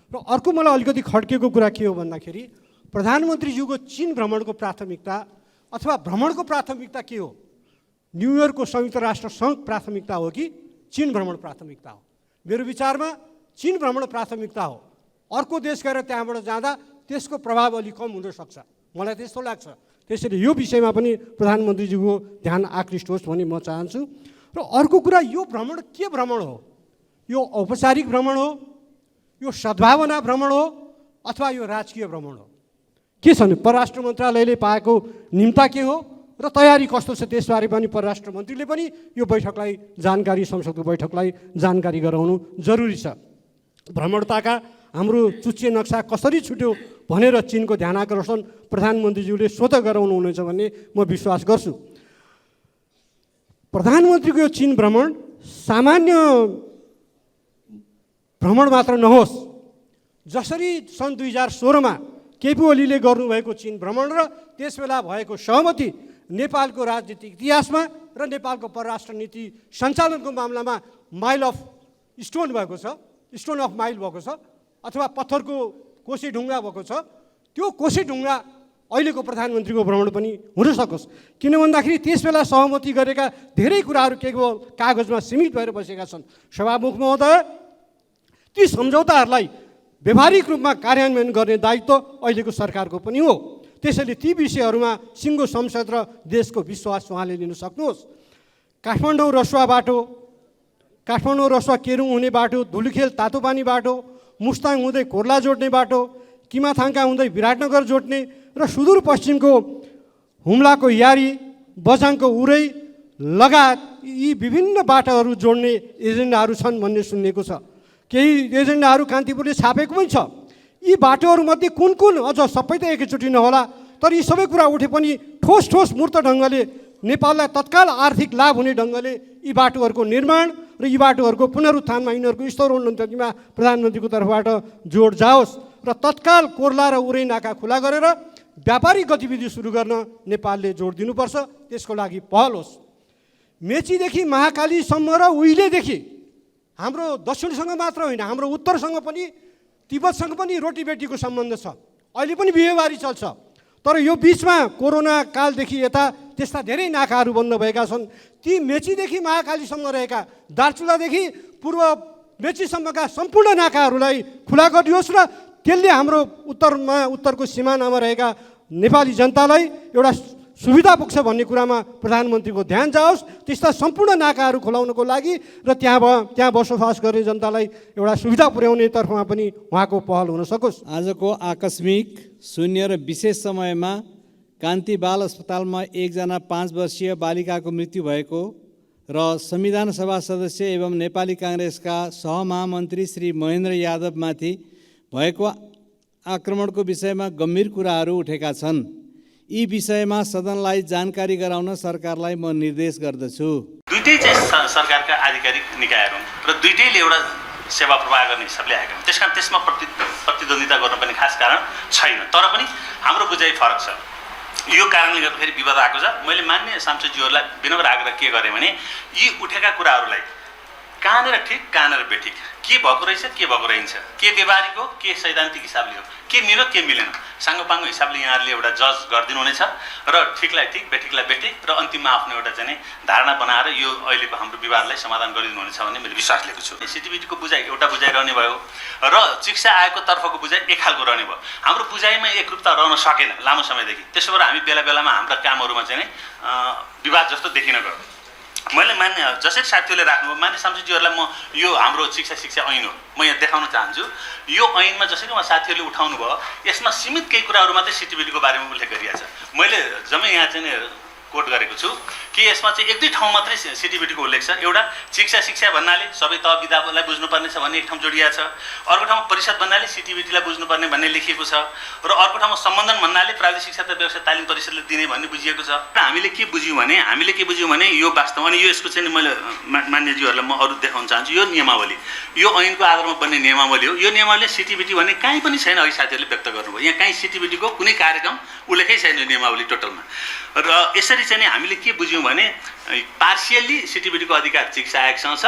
र अर्को मलाई अलिकति खड्केको कुरा के हो भन्दाखेरि प्रधानमन्त्रीज्यूको चीन भ्रमणको प्राथमिकता अथवा भ्रमणको प्राथमिकता के हो? न्युयोर्कको संयुक्त राष्ट्र सङ्घ प्राथमिकता हो कि चीन भ्रमण प्राथमिकता हो? मेरो विचारमा चीन भ्रमण प्राथमिकता हो। अर्को देश गएर त्यहाँबाट जाँदा त्यसको प्रभाव अलि कम हुनसक्छ, मलाई त्यस्तो लाग्छ। त्यसैले यो विषयमा पनि प्रधानमन्त्रीज्यूको ध्यान आकृष्ट होस् भन्ने म चाहन्छु। र अर्को कुरा, यो भ्रमण के भ्रमण हो? यो औपचारिक भ्रमण हो, यो सद्भावना भ्रमण हो, अथवा यो राजकीय भ्रमण हो? के छ भने परराष्ट्र मन्त्रालयले पाएको निम्ता के हो र तयारी कस्तो छ त्यसबारे पनि परराष्ट्र मन्त्रीले पनि यो बैठकलाई जानकारी, संसदको बैठकलाई जानकारी गराउनु जरुरी छ। भ्रमणताका हाम्रो चुच्चे नक्सा कसरी छुट्यो भनेर चीनको ध्यानाकर्षण प्रधानमन्त्रीज्यूले स्वतः गराउनुहुनेछ भन्ने म विश्वास गर्छु। प्रधानमन्त्रीको यो चीन भ्रमण सामान्य भ्रमण मात्र नहोस्। जसरी सन् 2016मा केपी ओलीले गर्नुभएको चीन भ्रमण र त्यसबेला भएको सहमति नेपालको राजनीतिक इतिहासमा र नेपालको परराष्ट्र नीति सञ्चालनको मामलामा माइल अफ स्टोन भएको छ, स्टोन अफ माइल भएको छ, अथवा पत्थरको कोसी ढुङ्गा भएको छ। त्यो कोसी ढुङ्गा अहिलेको प्रधानमन्त्रीको भ्रमण पनि हुन सकोस्, किन भन्दाखेरि त्यसबेला सहमति गरेका धेरै कुराहरू केवल कागजमा सीमित भएर बसेका छन्। सभामुख महोदय, ती सम्झौताहरूलाई व्यावहारिक रूपमा कार्यान्वयन गर्ने दायित्व अहिलेको सरकारको पनि हो। त्यसैले ती विषयहरूमा सिङ्गो संसद र देशको विश्वास उहाँले लिन सक्नुहोस्। काठमाडौँ रसुवा बाटो, काठमाडौँ रसुवा केरुङ हुने बाटो, धुलीखेल तातोपानी बाटो, मुस्ताङ हुँदै कोर्ला जोड्ने बाटो, किमाथाङका हुँदै विराटनगर जोड्ने र सुदूरपश्चिमको हुम्लाको यारी, बझाङको उरै लगायत यी विभिन्न बाटोहरू जोड्ने एजेन्डाहरू छन् भन्ने सुनिएको छ। केही एजेन्डाहरू कान्तिपुरले छापेको पनि छ। यी बाटोहरूमध्ये कुन कुन, अझ सबै त एकैचोटि नहोला, तर यी सबै कुरा उठे पनि ठोस मूर्त ढङ्गले नेपाललाई तत्काल आर्थिक लाभ हुने ढङ्गले यी बाटोहरूको निर्माण र यी बाटोहरूको पुनरुत्थानमा यिनीहरूको स्तरोन्नतिमा प्रधानमन्त्रीको तर्फबाट जोड जाओस् र तत्काल कोर्ला र उरै नाका खुला गरेर व्यापारिक गतिविधि सुरु गर्न नेपालले जोड दिनुपर्छ। त्यसको लागि पहल होस्। मेचीदेखि महाकालीसम्म र उहिलेदेखि हाम्रो दक्षिणसँग मात्र होइन, हाम्रो उत्तरसँग पनि, तिब्बतसँग पनि रोटीबेटीको सम्बन्ध छ। अहिले पनि बिहेबारी चल्छ। तर यो बिचमा कोरोना कालदेखि यता त्यस्ता धेरै नाकाहरू बन्द भएका छन्। ती मेचीदेखि महाकालीसम्म रहेका, दार्चुलादेखि पूर्व मेचीसम्मका सम्पूर्ण नाकाहरूलाई खुला गरिदियोस् र त्यसले हाम्रो उत्तरको सिमानामा रहेका नेपाली जनतालाई एउटा सुविधा पुग्छ भन्ने कुरामा प्रधानमन्त्रीको ध्यान जाओस्। त्यस्ता सम्पूर्ण नाकाहरू खुलाउनको लागि र त्यहाँ बसोबास गर्ने जनतालाई एउटा सुविधा पुर्याउने तर्फमा पनि उहाँको पहल हुन सकोस्। आजको आकस्मिक, शून्य र विशेष समयमा कान्ति बाल अस्पतालमा एकजना 5 वर्षीय बालिकाको मृत्यु भएको र संविधान सभा सदस्य एवं नेपाली काङ्ग्रेसका सहमहामन्त्री श्री महेन्द्र यादवमाथि भएको आक्रमणको विषयमा गम्भीर कुराहरू उठेका छन्। यी विषयमा सदनलाई जानकारी गराउन सरकारलाई म निर्देश गर्दछु। दुईटै चाहिँ सरकारका आधिकारिक निकायहरू र दुईटैले एउटा सेवा प्रवाह गर्ने हिसाबले आएका हुन्। त्यसकारण त्यसमा प्रतिद्वन्दिता गर्नुपर्ने खास कारण छैन। तर पनि हाम्रो बुझाइ फरक छ। यो कारणले गर्दाखेरि विवाद आएको छ। मैले मान्य सांसदज्यूहरूलाई विनम्र आग्रह के गरेँ भने यी उठेका कुराहरूलाई कहाँनिर ठिक कहाँनिर बेठिक, के भएको रहेछ के भएको रहन्छ, के व्यवहारिक हो के सैद्धान्तिक हिसाबले हो, के मिल्यो के मिलेन, साङ्गोपाङ्गो हिसाबले यहाँहरूले एउटा जज गरिदिनुहुनेछ र ठिकलाई ठिक बेठिकलाई बेठिक र अन्तिममा आफ्नो एउटा चाहिँ धारणा बनाएर यो अहिलेको हाम्रो विवादलाई समाधान गरिदिनुहुनेछ भन्ने मैले विश्वास लिएको छु। सिटिबिटीको बुझाइ एउटा बुझाइ रहने भयो र चिकित्सा आयोगको तर्फको बुझाइ एक खालको रहने भयो। हाम्रो बुझाइमा एकरूपता रहन सकेन लामो समयदेखि। त्यसो भएर हामी बेला बेलामा हाम्रा कामहरूमा चाहिँ विवाद जस्तो देखिन गयो। मैले मान्य जसरी साथीहरूले राख्नुभयो, मान्य सांसदज्यूहरूलाई म यो हाम्रो शिक्षा ऐन हो, म यहाँ देखाउन चाहन्छु। यो ऐनमा जसरी उहाँ साथीहरूले उठाउनु भयो, यसमा सीमित केही कुराहरू मात्रै सिटिबिटीको बारेमा उल्लेख गरिएको छ। मैले जम्मै यहाँ चाहिँ कोट गरेको छु कि यसमा चाहिँ 1-2 ठाउँ मात्रै सिटिबिटीको उल्लेख छ। एउटा शिक्षा भन्नाले सबै तह विधालाई बुझ्नुपर्ने छ भन्ने एक ठाउँ जोडिएको छ। अर्को ठाउँमा परिषद भन्नाले सिटिबिटीलाई बुझ्नुपर्ने भन्ने लेखिएको छ र अर्को ठाउँमा सम्बन्धन भन्नाले प्राविधिक शिक्षा तथा व्यवसाय तालिम परिषदले दिने भन्ने बुझिएको छ। र हामीले के बुझ्यौँ भने यो वास्तव अनि यो यसको चाहिँ मैले मान्यज्यूहरूलाई म अरू देखाउन चाहन्छु। यो नियमावली, यो ऐनको आधारमा बन्ने नियमावली हो। यो नियमावलीले सिटिबिटी भन्ने कहीँ पनि छैन। अघि साथीहरूले व्यक्त गर्नुभयो, यहाँ कहीँ सिटिबिटीको कुनै कार्यक्रम उल्लेखै छैन यो नियमावली टोटलमा। र यसरी चाहिँ हामीले के बुझ्यौँ भने पार्सियल्ली सिटिबिटीको अधिकार चिकित्सा आयोगसँग छ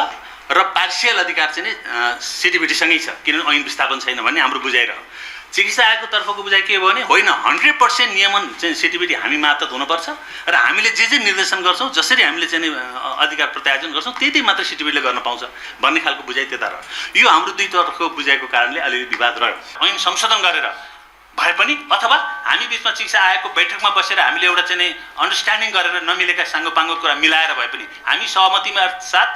र पार्सियल अधिकार चाहिँ सिटिबिटीसँगै छ, किनभने ऐन विस्थापन छैन भन्ने हाम्रो बुझाइ रह्यो। चिकित्सा आयोगको तर्फको बुझाइ के हो भने होइन, 100% नियमन चाहिँ सिटिबिटी हामी मातहत हुनुपर्छ र हामीले जे निर्देशन गर्छौँ, जसरी हामीले चाहिँ अधिकार प्रत्यायोजन गर्छौँ त्यही मात्र सिटिबिटीले गर्न पाउँछ भन्ने खालको बुझाइ त्यता रह्यो। यो हाम्रो दुई तर्फको बुझाइको कारणले अलिअलि विवाद रह्यो। ऐन संशोधन गरेर भए पनि अथवा हामी बिचमा चिकित्सा आयोगको बैठकमा बसेर हामीले एउटा चाहिँ अन्डरस्ट्यान्डिङ गरेर नमिलेका साङ्गोपाङ्गो कुरा मिलाएर भए पनि हामी सहमतिमा साथ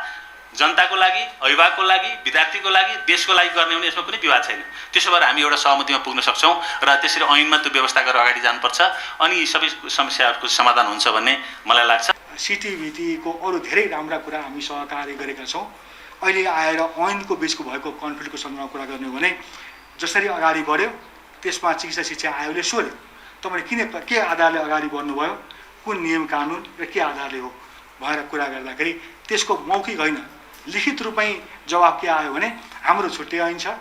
जनताको लागि, अभिभावकको लागि, विद्यार्थीको लागि, देशको लागि गर्ने भने यसमा कुनै विवाद छैन। त्यसो भएर हामी एउटा सहमतिमा पुग्न सक्छौँ र त्यसरी ऐनमा त्यो व्यवस्था गरेर अगाडि जानुपर्छ अनि यी सबै समस्याहरूको समाधान हुन्छ भन्ने मलाई लाग्छ। सिटिबिटीको अरू धेरै राम्रा कुरा हामी सहकार्य गरेका छौँ। अहिले आएर ऐनको बिचको भएको कन्फ्लिक्टको सन्दर्भमा कुरा गर्ने हो भने जसरी अगाडि बढ्यो त्यसमा चिकित्सा शिक्षा आयोगले सोध्यो तपाईँले के आधारले अगाडि बढ्नुभयो, कुन नियम कानुन र के आधारले हो भनेर कुरा गर्दाखेरि त्यसको मौखिक होइन लिखित रूपमै जवाब के आयो भने हाम्रो छुट्टै ऐन छ,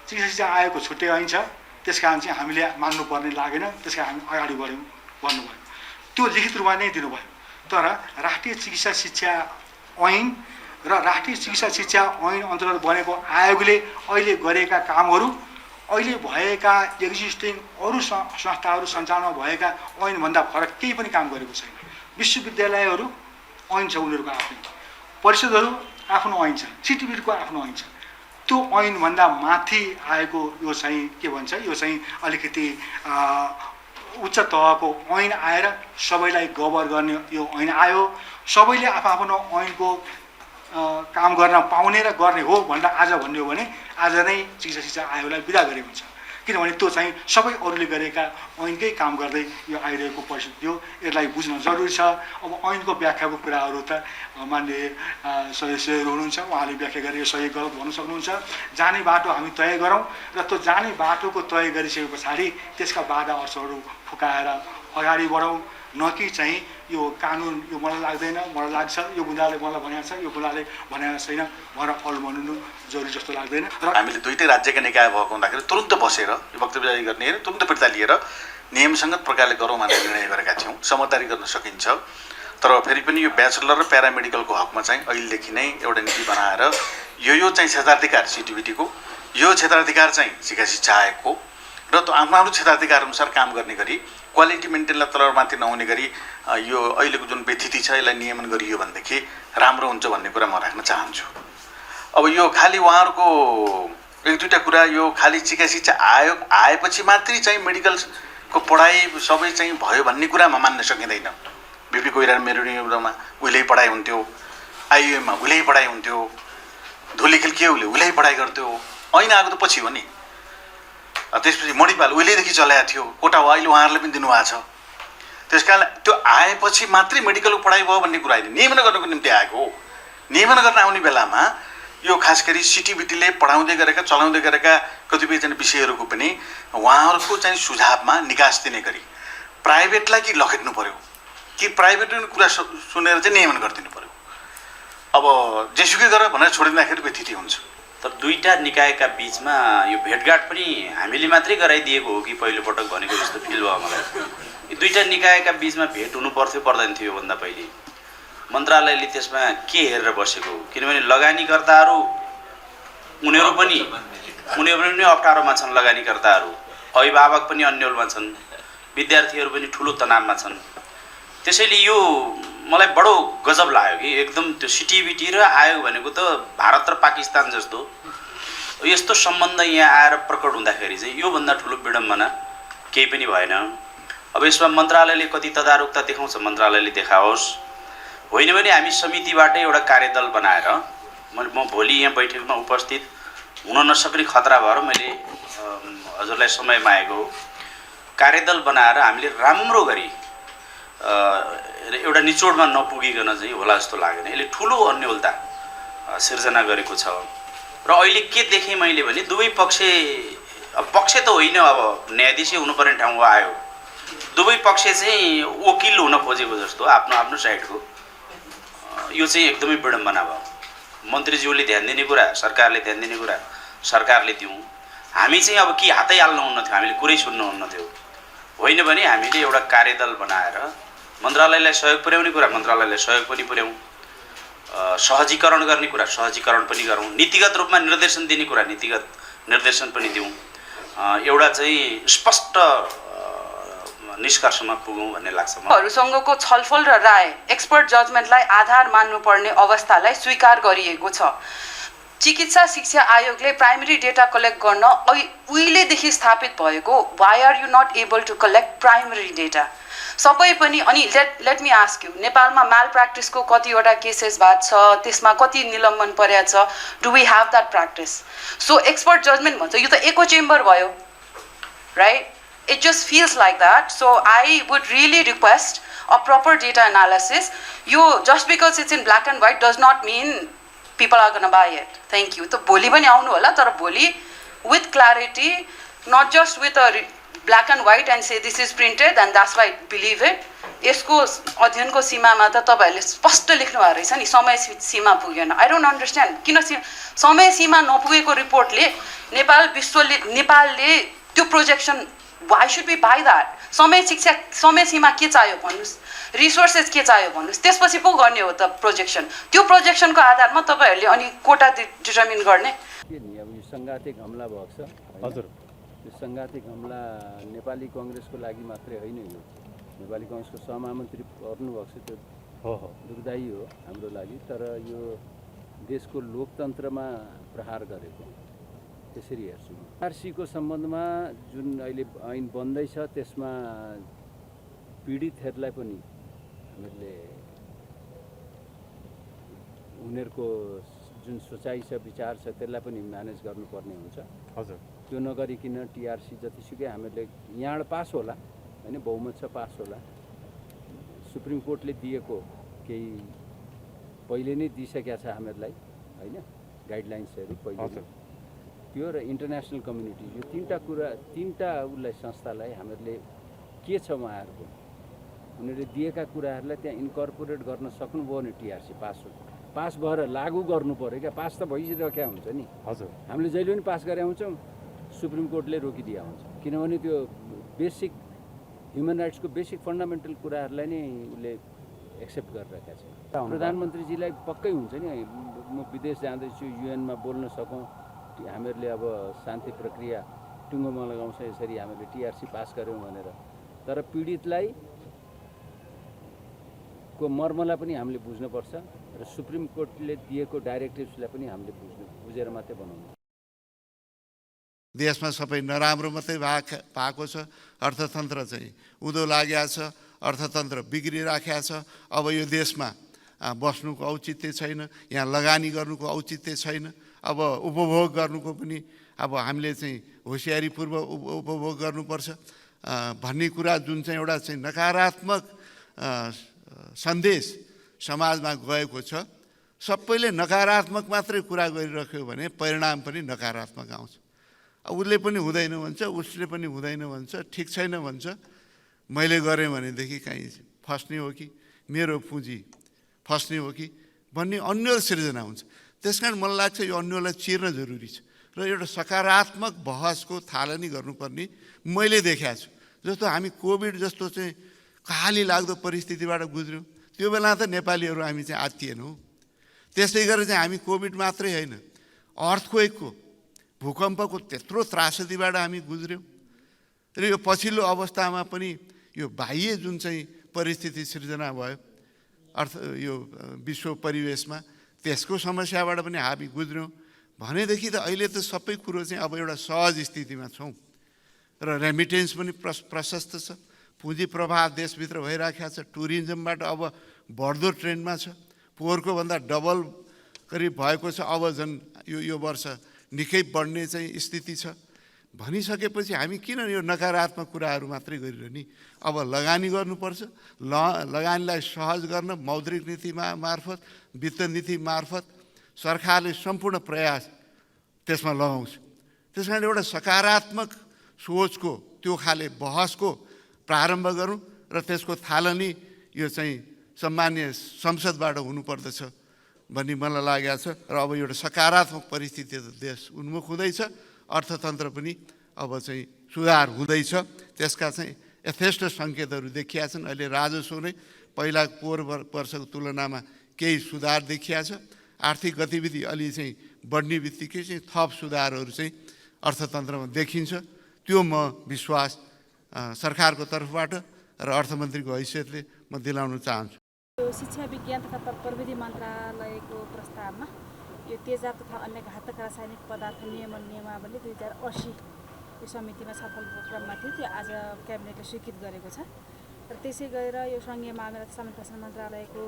चिकित्सा शिक्षा आयोगको छुट्टै ऐन छ, त्यस कारण चाहिँ हामीले मान्नुपर्ने लागेन, त्यस कारण हामी अगाडि बढ्यौँ भन्नुभयो। त्यो लिखित रूपमा नै दिनुभयो। तर राष्ट्रिय चिकित्सा शिक्षा ऐन र राष्ट्रिय चिकित्सा शिक्षा ऐन अन्तर्गत बनेको आयोगले अहिले गरेका कामहरू अहिले भएका एक्जिस्टिङ अरू संस्थाहरू सञ्चालनमा भएका ऐनभन्दा फरक केही पनि काम गरेको छैन। विश्वविद्यालयहरू ऐन छ उनीहरूको आफ्नै, परिषदहरू आफ्नो ऐन छ, सिटिबीको आफ्नो ऐन छ। त्यो ऐनभन्दा माथि आएको यो चाहिँ के भन्छ, यो चाहिँ अलिकति उच्च तहको ऐन आएर सबैलाई गभर गर्ने यो ऐन आयो। सबैले आफ्नो ऐनको काम गर्न पाउने र गर्ने हो भनेर आज भन्ने हो भने आज नै चिकित्सा शिक्षा आयोगलाई बिदा गरेको हुन्छ। किनभने त्यो चाहिँ सबै अरूले गरेका ऐनकै काम गर्दै यो आइरहेको परिस्थिति हो। यसलाई बुझ्न जरुरी छ। अब ऐनको व्याख्याको कुराहरू त माननीय सदस्यहरू हुनुहुन्छ, उहाँले व्याख्या गरेर सही गलत भन्न सक्नुहुन्छ। जाने बाटो हामी तय गरौँ र त्यो जाने बाटोको तय गरिसके पछाडि त्यसका बाधा असरहरू फुकाएर अगाडि बढौँ, न कि चाहिँ यो कानुन यो मलाई लाग्दैन, मलाई लाग्छ, यो बुँदाले मलाई भनेको छ, यो बुँदाले भनेको छैन भनेर अल्मनु जरुरी जस्तो लाग्दैन। र हामीले दुईटै राज्यका निकाय भएको हुँदाखेरि तुरुन्त बसेर यो वक्तव्य जारी गर्ने र तुरुन्त फिर्ता लिएर नियमसङ्गत प्रकारले गरौँ भनेर निर्णय गरेका थियौँ। समझदारी गर्न सकिन्छ। तर फेरि पनि यो ब्याचलर र प्यारामेडिकलको हकमा चाहिँ अहिलेदेखि नै एउटा नीति बनाएर यो चाहिँ क्षेत्राधिकार सिटिबिटीको, यो क्षेत्राधिकार चाहिँ चिकित्सा शिक्षा आयोगको र त्यो आफ्नो क्षेत्राधिकार अनुसार काम गर्ने गरी क्वालिटी मेन्टेनलाई तलमाथि नहुने गरी यो अहिलेको जुन व्यथिति छ यसलाई नियमन गरियो भनेदेखि राम्रो हुन्छ भन्ने कुरा म राख्न चाहन्छु। अब यो खालि उहाँहरूको एक दुईवटा कुरा, यो खालि चिकित्सा शिक्षा आयोग आएपछि मात्रै चाहिँ मेडिकलको पढाइ सबै चाहिँ भयो भन्ने कुरामा मान्न सकिँदैन। बिपी कोइराला मेरो बेलामा उहिल्यै पढाइ हुन्थ्यो, आइयुएममा उहिल्यै पढाइ हुन्थ्यो, धुलीखेल के उहिल्यै पढाइ गर्थ्यो। ऐन आएको त पछि हो नि। त्यसपछि मणिपाल उहिलेदेखि चलाएको थियो, कोटा हो अहिले उहाँहरूले पनि दिनुभएको छ। त्यस कारण त्यो आएपछि मात्रै मेडिकलको पढाइ भयो भन्ने कुरा होइन, नियमन गर्नको निम्ति आएको हो। नियमन गर्न आउने बेलामा यो खास गरी सिटिबिटीले पढाउँदै गरेका चलाउँदै गरेका कतिपय चाहिँ विषयहरूको पनि उहाँहरूको चाहिँ सुझावमा निकास दिने गरी प्राइभेटलाई कि लखेट्नु पर्यो कि प्राइभेटको कुरा सुनेर चाहिँ नियमन गरिदिनु पर्यो। अब जेसुकै गर भनेर छोडिदिँदाखेरि व्यथिति हुन्छ। तर दुईटा निकायका बीचमा यो भेटघाट पनि हामीले मात्रै गराइदिएको हो कि पहिलोपटक भनेको जस्तो फिल भयो मलाई। यो दुईटा निकायका बीचमा भेट हुनु पर्दैन थियो योभन्दा पहिले। मन्त्रालयले त्यसमा के हेरेर बसेको हो? किनभने लगानीकर्ताहरू उनीहरू पनि अप्ठ्यारोमा छन्। लगानीकर्ताहरू अभिभावक पनि अन्यलमा छन्, विद्यार्थीहरू पनि ठुलो तनावमा छन्। त्यसैले यो मलाई बडो गजब लाग्यो कि एकदम त्यो सिटिबिटी र आयोग भनेको त भारत र पाकिस्तान जस्तो यस्तो सम्बन्ध यहाँ आएर प्रकट हुँदाखेरि चाहिँ योभन्दा ठुलो विडम्बना केही पनि भएन। अब यसमा मन्त्रालयले कति तदारुकता देखाउँछ मन्त्रालयले देखाओस्, होइन भने हामी समितिबाटै एउटा कार्यदल बनाएर म भोलि यहाँ बैठकमा उपस्थित हुन नसक्ने खतरा भएर मैले हजुरलाई समय मागेको कार्यदल बनाएर हामीले राम्रो गरी एउटा निचोडमा नपुगिकन चाहिँ होला जस्तो लागेन। यसले ठुलो अन्यलता सिर्जना गरेको छ। र अहिले के देखेँ मैले भने दुवै पक्ष त होइन, अब न्यायाधीश हुनुपर्ने ठाउँमा आयो, दुवै पक्ष चाहिँ वकिल हुन खोजेको जस्तो आफ्नो आफ्नो साइडको। यो चाहिँ एकदमै विडम्बना भयो। मन्त्रीज्यूले ध्यान दिने कुरा, सरकारले ध्यान दिने कुरा सरकारले दिउँ, हामी चाहिँ अब के हातै हाल्नुहुन्न थियो, हामीले कुरै सुन्नुहुन्न थियो। होइन भने हामीले एउटा कार्यदल बनाएर मन्त्रालयलाई सहयोग पुर्याउने कुरा मन्त्रालयलाई सहयोग पनि पुर्याउँ, सहजीकरण गर्ने कुरा सहजीकरण पनि गरौँ, नीतिगत रूपमा निर्देशन दिने कुरा नीतिगत निर्देशन पनि दिउँ, एउटा चाहिँ स्पष्ट निष्कर्षमा पुगौँ भन्ने लाग्छ। हरूसँगको छलफल र राय एक्सपर्ट जजमेन्टलाई आधार मान्नुपर्ने अवस्थालाई स्वीकार गरिएको छ। चिकित्सा शिक्षा आयोगले प्राइमेरी डेटा कलेक्ट गर्न उहिलेदेखि स्थापित भएको why are you not able to collect primary data सबै पनि। अनि लेट मी आस्क यु, नेपालमा माल प्र्याक्टिसको कतिवटा केसेस भएको छ, त्यसमा कति निलम्बन परेको छ? Do we have that practice? So expert judgement भन्छ यो त एको चेम्बर भयो, right? It just feels like that. So I would really request a proper data analysis. Just because it's in black and white does not mean people are going to buy it. Thank you. So boli pani aunu hola, tara boli with clarity, not just with a black and white and say this is printed and that's why I believe it. यसको अध्ययनको सीमामा त तपाईहरुले स्पष्ट लेख्नु भएको रहेछ नि, समय सीमा पुगेन। I don't understand किन समय सीमा नपुगेको रिपोर्टले नेपालले त्यो projection why should be by that? समय सीमा के चाहियो भन्नुहोस्, रिसोर्सेस के चाहियो भन्नुहोस्, त्यसपछि पो गर्ने हो त प्रोजेक्सन। त्यो प्रोजेक्सनको आधारमा तपाईँहरूले अनि कोटा डिटर्मिन गर्ने? अब यो सङ्घातिक हमला भएको छ हजुर। यो सङ्घातिक हमला नेपाली कङ्ग्रेसको लागि मात्रै होइन, यो नेपाली कङ्ग्रेसको सहमहामन्त्री पर्नुभएको छ, त्यो दुःखदायी हो हाम्रो लागि। तर यो देशको लोकतन्त्रमा प्रहार गरेको त्यसरी हेर्छु। टिआरसीको सम्बन्धमा जुन अहिले ऐन बन्दैछ त्यसमा पीडितहरूलाई पनि हामीले उनीहरूको जुन सोचाइ छ, विचार छ, त्यसलाई पनि म्यानेज गर्नुपर्ने हुन्छ हजुर। त्यो नगरिकन टिआरसी जतिसुकै हामीहरूले यहाँबाट पास होला होइन, बहुमत छ पास होला। सुप्रिम कोर्टले दिएको केही पहिले नै दिइसकेका छ हामीहरूलाई होइन, गाइडलाइन्सहरू पहिले त्यो र इन्टरनेसनल कम्युनिटी, यो तिनवटा उसलाई संस्थालाई हामीहरूले के छ उहाँहरूको उनीहरूले दिएका कुराहरूलाई त्यहाँ इन्कर्पोरेट गर्न सक्नुभयो भने टिआरसी पास भएर लागू गर्नु पऱ्यो क्या। पास त भइसकेका हुन्छ नि हजुर, हामीले जहिले पनि पास गरे आउँछौँ, सुप्रिम कोर्टले रोकिदिया हुन्छ। किनभने त्यो बेसिक ह्युमन राइट्सको बेसिक फन्डामेन्टल कुराहरूलाई नै उसले एक्सेप्ट गरिरहेका छ। प्रधानमन्त्रीजीलाई पक्कै हुन्छ नि, म विदेश जाँदैछु, युएनमा बोल्न सकौँ, हामीहरूले अब शान्ति प्रक्रिया टुङ्गोमा लगाउँछ यसरी हामीले टिआरसी पास गऱ्यौँ भनेर। तर पीडितलाई को मर्मलाई पनि हामीले बुझ्नुपर्छ र सुप्रिम कोर्टले दिएको डाइरेक्टिभ्सलाई पनि हामीले बुझेर मात्रै बनाउनु। देशमा सबै नराम्रो मात्रै भएको छ, अर्थतन्त्र चाहिँ उँधो लागेको छ, अर्थतन्त्र बिग्रिराखेको छ। अब यो देशमा बस्नुको औचित्य छैन, यहाँ लगानी गर्नुको औचित्य छैन। अब उपभोग गर्नुको पनि अब हामीले चाहिँ होसियारीपूर्वक उपभोग गर्नुपर्छ भन्ने कुरा जुन चाहिँ एउटा चाहिँ नकारात्मक सन्देश समाजमा गएको छ। सबैले नकारात्मक मात्रै कुरा गरिराख्यो भने परिणाम पनि नकारात्मक आउँछ। उसले पनि हुँदैन भन्छ, उसले पनि हुँदैन भन्छ, ठिक छैन भन्छ, मैले गरेँ भनेदेखि कहीँ फस्ने हो कि मेरो पुँजी फस्ने हो कि भन्ने अन्यल सिर्जना हुन्छ। त्यस कारण मलाई लाग्छ यो अन्यललाई चिर्न जरुरी छ र एउटा सकारात्मक बहसको थालनी गर्नुपर्ने मैले देखाएको छु। जस्तो हामी कोभिड जस्तो चाहिँ कहाली लाग्दो परिस्थितिबाट गुज्र्यौँ, त्यो बेला त नेपालीहरू हामी चाहिँ आत्तिएनौँ। त्यसै गरेर चाहिँ हामी कोभिड मात्रै होइन, अर्थक्वेकको भूकम्पको त्यत्रो त्रासदीबाट हामी गुज्र्यौँ र यो पछिल्लो अवस्थामा पनि यो बाह्य जुन चाहिँ परिस्थिति सिर्जना भयो यो विश्व परिवेशमा, त्यसको समस्याबाट पनि हामी गुज्र्यौँ भनेदेखि त अहिले त सबै कुरो चाहिँ अब एउटा सहज स्थितिमा छौँ र रेमिटेन्स पनि प्रशस्त छ, पुँजी प्रवाह देशभित्र भइराखेको छ, टुरिज्मबाट अब बढ्दो ट्रेन्डमा छ, पोहोरको भन्दा डबल करिब भएको छ, अब झन् यो वर्ष निकै बढ्ने चाहिँ स्थिति छ भनिसकेपछि हामी किन यो नकारात्मक कुराहरू मात्रै गरिरहने? अब लगानी गर्नुपर्छ, लगानीलाई सहज गर्न मौद्रिक नीति मार्फत, वित्त नीति मार्फत सरकारले सम्पूर्ण प्रयास त्यसमा लगाउँछ। त्यस कारण एउटा सकारात्मक सोचको त्यो खाले बहसको प्रारम्भ गरौँ र त्यसको थालनी यो चाहिँ सम्मान्य संसदबाट हुनुपर्दछ भन्ने मलाई लागेको छ। र अब एउटा सकारात्मक परिस्थिति देश उन्मुख हुँदैछ, अर्थतन्त्र पनि अब चाहिँ सुधार हुँदैछ, त्यसका चाहिँ यथेष्ट सङ्केतहरू देखिया छन्। अहिले राजस्व नै पहिला पोहोर वर्षको तुलनामा केही सुधार देखिया छ। आर्थिक गतिविधि अलि चाहिँ बढ्ने बित्तिकै चाहिँ थप सुधारहरू चाहिँ अर्थतन्त्रमा देखिन्छ। त्यो म विश्वास सरकारको तर्फबाट र अर्थमन्त्रीको हैसियतले म दिलाउन चाहन्छु। शिक्षा विज्ञान तथा प्रविधि मन्त्रालयको प्रस्तावमा यो तेजाब तथा अन्य घातक रासायनिक पदार्थ नियमावली 2080 यो समितिमा छलफलको क्रममा थियो, त्यो आज क्याबिनेटले स्वीकृत गरेको छ। र त्यसै गरेर यो सङ्घीय मामिला तथा सामान्य प्रशासन मन्त्रालयको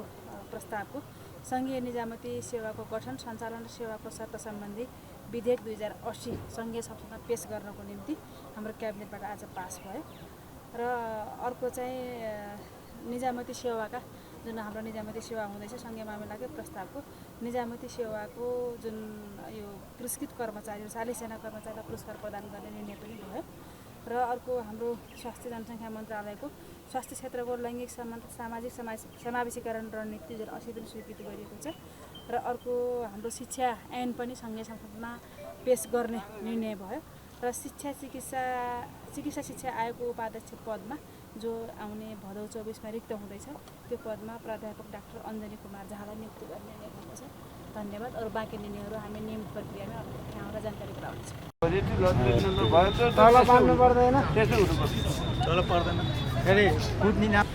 प्रस्तावको सङ्घीय निजामती सेवाको गठन, सञ्चालन र सेवाको शर्त सम्बन्धी विधेयक 2080 सङ्घीय संसदमा पेश गर्नको निम्ति हाम्रो क्याबिनेटबाट आज पास भयो। र अर्को चाहिँ निजामती सेवाका जुन हाम्रो निजामती सेवा हुँदैछ, सङ्घीय मामिलाकै प्रस्तावको निजामती सेवाको जुन यो पुरस्कृत कर्मचारीहरू, 40 जना कर्मचारीलाई पुरस्कार प्रदान गर्ने निर्णय पनि भयो। र अर्को हाम्रो स्वास्थ्य जनसङ्ख्या मन्त्रालयको स्वास्थ्य क्षेत्रको लैङ्गिक सामाजिक समावेशीकरण रणनीति 2080 पनि स्वीकृत गरिएको छ। र अर्को हाम्रो शिक्षा ऐन पनि सङ्घीय संसदमा पेश गर्ने निर्णय भयो। र चिकित्सा शिक्षा आयोगको उपाध्यक्ष पदमा जो आउने भदौ 24मा रिक्त हुँदैछ त्यो पदमा प्राध्यापक डाक्टर अञ्जनी कुमार झालाई नियुक्ति गर्ने निर्णय छ। धन्यवाद। अरू बाँकी निर्णयहरू हामी नियमित प्रक्रियामा यहाँबाट जानकारी गराउनेछौँ। तल पार्नु पर्दैन, त्यसो हुनुपर्छ। तल पर्दैन फेरि कुद्ने नाम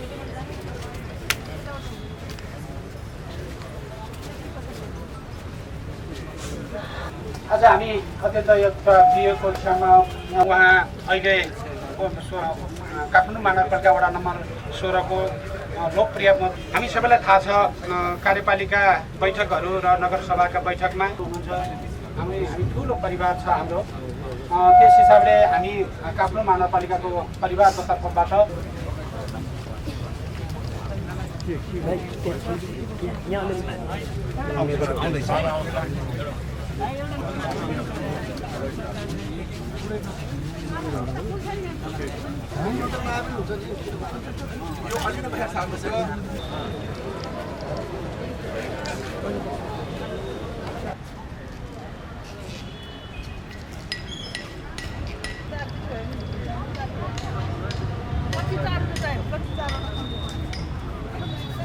आज हामी अत्यन्त यो प्रियको क्षमा उहाँ अहिले काठमाडौँ महानगरपालिका वडा नम्बर 16 को लोकप्रिय हामी सबैलाई थाहा छ कार्यपालिका बैठकहरू र नगरसभाका बैठकमा हुनुहुन्छ। हामी ठुलो परिवार छ हाम्रो, त्यस हिसाबले हामी काठमाडौँ महानगरपालिकाको परिवारको तर्फबाट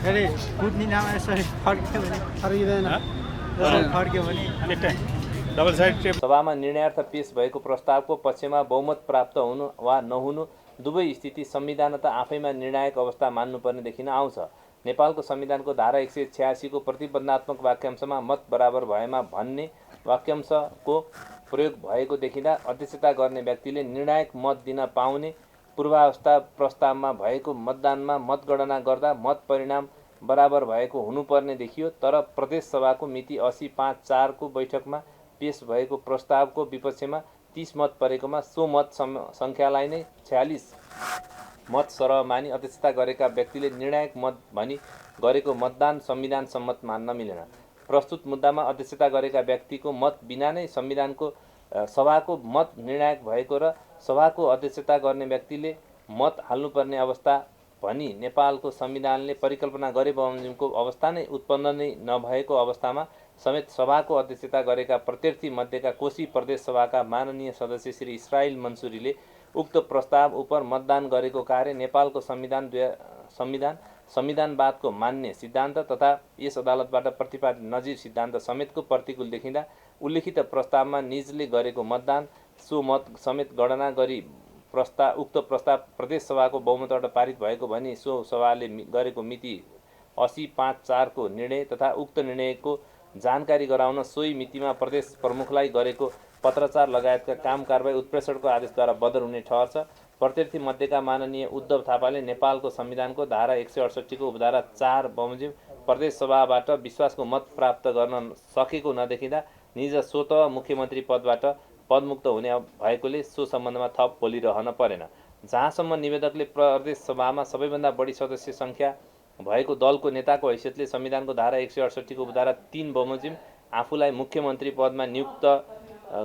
फेरि कुद्ने नाम यसरी फर्क्यो भने फर्किँदैन, फर्क्यो भने डबल साइड टेप। सभामा निर्णयार्थ पेश भएको प्रस्तावको पक्षमा बहुमत प्राप्त हुनु वा नहुनु दुवै स्थिति संविधानत आफैमा निर्णायक अवस्था मान्नुपर्ने देखिन आउँछ। नेपालको संविधानको धारा 186 को प्रतिबन्धात्मक वाक्यांशमा मत बराबर भएमा भन्ने वाक्यांशको प्रयोग भएको देखिँदा अध्यक्षता गर्ने व्यक्तिले निर्णायक मत दिन पाउने पूर्वावस्था प्रस्तावमा भएको मतदानमा मतगणना गर्दा मत परिणाम बराबर भएको हुनुपर्ने देखियो। तर प्रदेश सभाको मिति 80/5/4 को बैठकमा पेश भएको प्रस्तावको विपक्षमा 30 मत परेकोमा सो मत सङ्ख्यालाई नै 46 मत सरह मानी अध्यक्षता गरेका व्यक्तिले निर्णायक मत भनी गरेको मतदान संविधान सम्मत मान्न मिलेन। प्रस्तुत मुद्दामा अध्यक्षता गरेका व्यक्तिको मत बिना नै संविधानको सभाको मत निर्णायक भएको र सभाको अध्यक्षता गर्ने व्यक्तिले मत हाल्नुपर्ने अवस्था भनी नेपालको संविधानले परिकल्पना गरे बमोजिमको अवस्था नै उत्पन्न नै नभएको अवस्थामा समेत सभाको अध्यक्षता गरेका प्रत्यर्थी मध्येका कोशी प्रदेश सभाका माननीय सदस्य श्री इस्राइल मन्सुरीले उक्त प्रस्ताव उपर मतदान गरेको कार्य नेपालको संविधानवादको मान्य सिद्धान्त तथा यस अदालतबाट प्रतिपादित नजिर सिद्धान्त समेतको प्रतिकूल देखिँदा उल्लेखित प्रस्तावमा निजले गरेको मतदान सो मत समेत गणना गरी उक्त प्रस्ताव प्रदेश सभाको बहुमतबाट पारित भएको भनी सो सभाले गरेको मिति 80/5/4 को निर्णय तथा उक्त निर्णयको जानकारी गराउन सोही मितिमा प्रदेश प्रमुखलाई गरेको पत्रचार लगायतका काम कारबाही उत्प्रेषणको आदेशद्वारा बदर हुने ठहर्छ। प्रत्यर्थी मध्येका माननीय उद्धव थापाले नेपालको संविधानको धारा 168 को उपधारा 4 बमोजिम प्रदेश सभाबाट विश्वासको मत प्राप्त गर्न सकेको नदेखिँदा निज स्वतः मुख्यमन्त्री पदबाट पदमुक्त हुने भएकोले सो सम्बन्धमा थप बोलिरहन परेन। जहाँसम्म निवेदकले प्रदेश सभामा सबैभन्दा बढी सदस्य सङ्ख्या भएको दलको नेताको हैसियतले संविधानको धारा 168 को उपधारा 3 बमोजिम आफूलाई मुख्यमन्त्री पदमा नियुक्त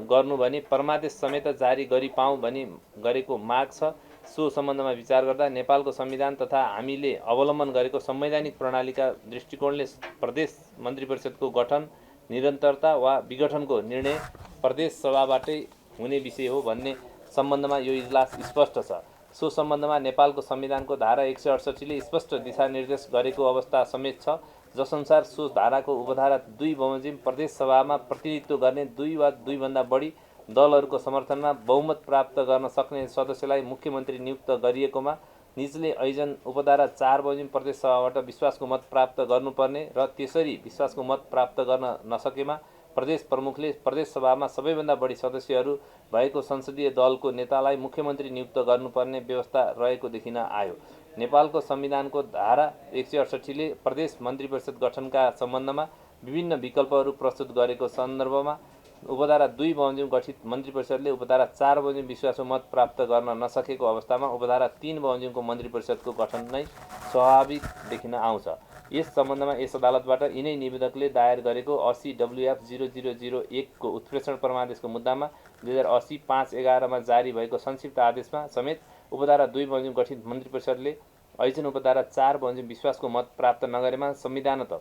गर्नु भनी परमादेश समेत जारी गरी पाऊँ भनी गरेको माग छ। सो सम्बन्धमा विचार गर्दा नेपालको संविधान तथा हामीले अवलम्बन गरेको संवैधानिक प्रणालीका दृष्टिकोणले प्रदेश मन्त्री परिषदको गठन निरन्तरता वा विघटनको निर्णय प्रदेश सभाबाटै हुने विषय हो भन्ने सम्बन्धमा यो इजलास स्पष्ट छ। सो सम्बन्धमा नेपालको संविधानको धारा 168 ले स्पष्ट दिशानिर्देश गरेको अवस्था समेत छ, जसअनुसार सो धाराको उपधारा 2 बमोजिम प्रदेश सभामा प्रतिनिधित्व गर्ने 2 वा 2 भन्दा बढी दलहरूको समर्थनमा बहुमत प्राप्त गर्न सक्ने सदस्यलाई मुख्यमन्त्री नियुक्त गरिएकोमा निजले ऐजन उपधारा 4 बमोजिम प्रदेश सभाबाट विश्वासको मत प्राप्त गर्नुपर्ने र त्यसरी विश्वासको मत प्राप्त गर्न नसकेमा प्रदेश प्रमुखले प्रदेश सभामा सबैभन्दा बढी सदस्यहरू भएको संसदीय दलको नेतालाई मुख्यमन्त्री नियुक्त गर्नुपर्ने व्यवस्था रहेको देखिन आयो। नेपालको संविधानको धारा 168 ले प्रदेश मन्त्री परिषद गठनका सम्बन्धमा विभिन्न विकल्पहरू प्रस्तुत गरेको सन्दर्भमा उपधारा 2 बमोजिम गठित मन्त्री परिषदले उपधारा 4 बमोजिम विश्वासको मत प्राप्त गर्न नसकेको अवस्थामा उपधारा 3 बमोजिमको मन्त्री परिषदको गठन नै स्वाभाविक देखिन आउँछ। यस सम्बन्धमा यस अदालतबाट यिनै निवेदकले दायर गरेको 80/0001 को उत्प्रेषण परमादेशको मुद्दामा 2080/5/11 मा जारी भएको संक्षिप्त आदेशमा समेत उपधारा 2 बमोजिम गठित मन्त्री परिषदले ऐजन उपधारा 4 बमोजिम विश्वासको मत प्राप्त नगरेमा संविधानत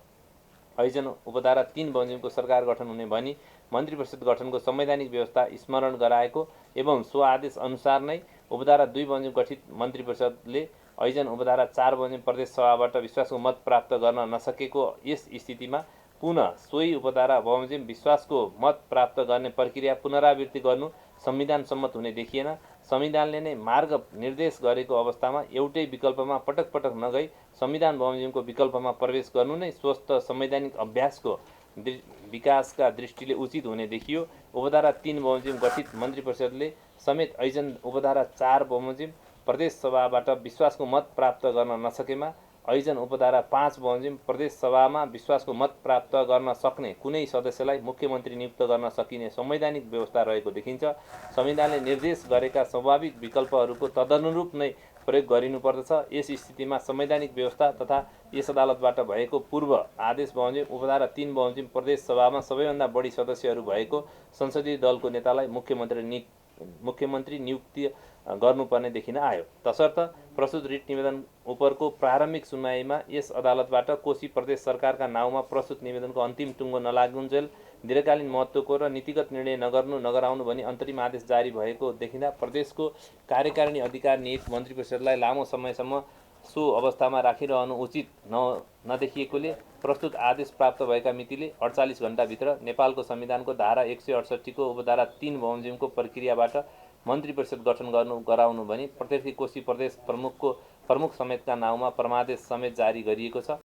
ऐजन उपधारा 3 बमोजिमको सरकार गठन हुने भनी मन्त्री परिषद गठनको संवैधानिक व्यवस्था स्मरण गराएको एवं सो आदेश अनुसार नै उपधारा 2 बमोजिम गठित मन्त्री परिषदले ऐजन उपधारा 4 बमोजिम प्रदेश सभाबाट विश्वासको मत प्राप्त गर्न नसकेको यस स्थितिमा पुनः सोही उपधारा बमोजिम विश्वासको मत प्राप्त गर्ने प्रक्रिया पुनरावृत्ति गर्नु संविधान सम्मत हुने देखिएन। संविधानले नै मार्ग निर्देश गरेको अवस्थामा एउटै विकल्पमा पटक पटक नगई संविधान बमोजिमको विकल्पमा प्रवेश गर्नु नै स्वस्थ संवैधानिक अभ्यासको विकासका दृष्टिले उचित हुने देखियो। उपधारा 3 बमोजिम गठित मन्त्री परिषदले समेत ऐजन उपधारा 4 बमोजिम प्रदेश सभाबाट विश्वासको मत प्राप्त गर्न नसकेमा ऐजन उपधारा 5 बमोजिम प्रदेश सभामा विश्वासको मत प्राप्त गर्न सक्ने कुनै सदस्यलाई मुख्यमन्त्री नियुक्त गर्न सकिने संवैधानिक व्यवस्था रहेको देखिन्छ। संविधानले निर्देश गरेका स्वाभाविक विकल्पहरूको तदनुरूप नै प्रयोग गरिनुपर्दछ। यस स्थितिमा संवैधानिक व्यवस्था तथा यस अदालतबाट भएको पूर्व आदेश बमोजिम उपधारा 3 बमोजिम प्रदेश सभामा सबैभन्दा बढी सदस्यहरू भएको संसदीय दलको नेतालाई मुख्यमन्त्री नियुक्ति गर्नुपर्ने देखिन आयो। तसर्थ प्रस्तुत रिट निवेदन उपरको प्रारम्भिक सुनवाईमा यस अदालतबाट कोशी प्रदेश सरकारका नाउँमा प्रस्तुत निवेदनको अन्तिम टुङ्गो नलागुन्जेल दीर्घकालीन महत्त्वको र नीतिगत निर्णय नगराउनु भनी अन्तरिम आदेश जारी भएको देखिँदा प्रदेशको कार्यकारिणी अधिकार निहित मन्त्री परिषदलाई लामो समयसम्म सो अवस्थामा राखिरहनु उचित नदेखिएकोले प्रस्तुत आदेश प्राप्त भएका मितिले 48 घण्टाभित्र नेपालको संविधानको धारा 168 को उपधारा 3 बमोजिमको प्रक्रियाबाट मन्त्री परिषद गठन गराउनु भनी प्रत्येक कोशी प्रदेश प्रमुख समेतका नाउँमा परमादेश समेत जारी गरिएको छ।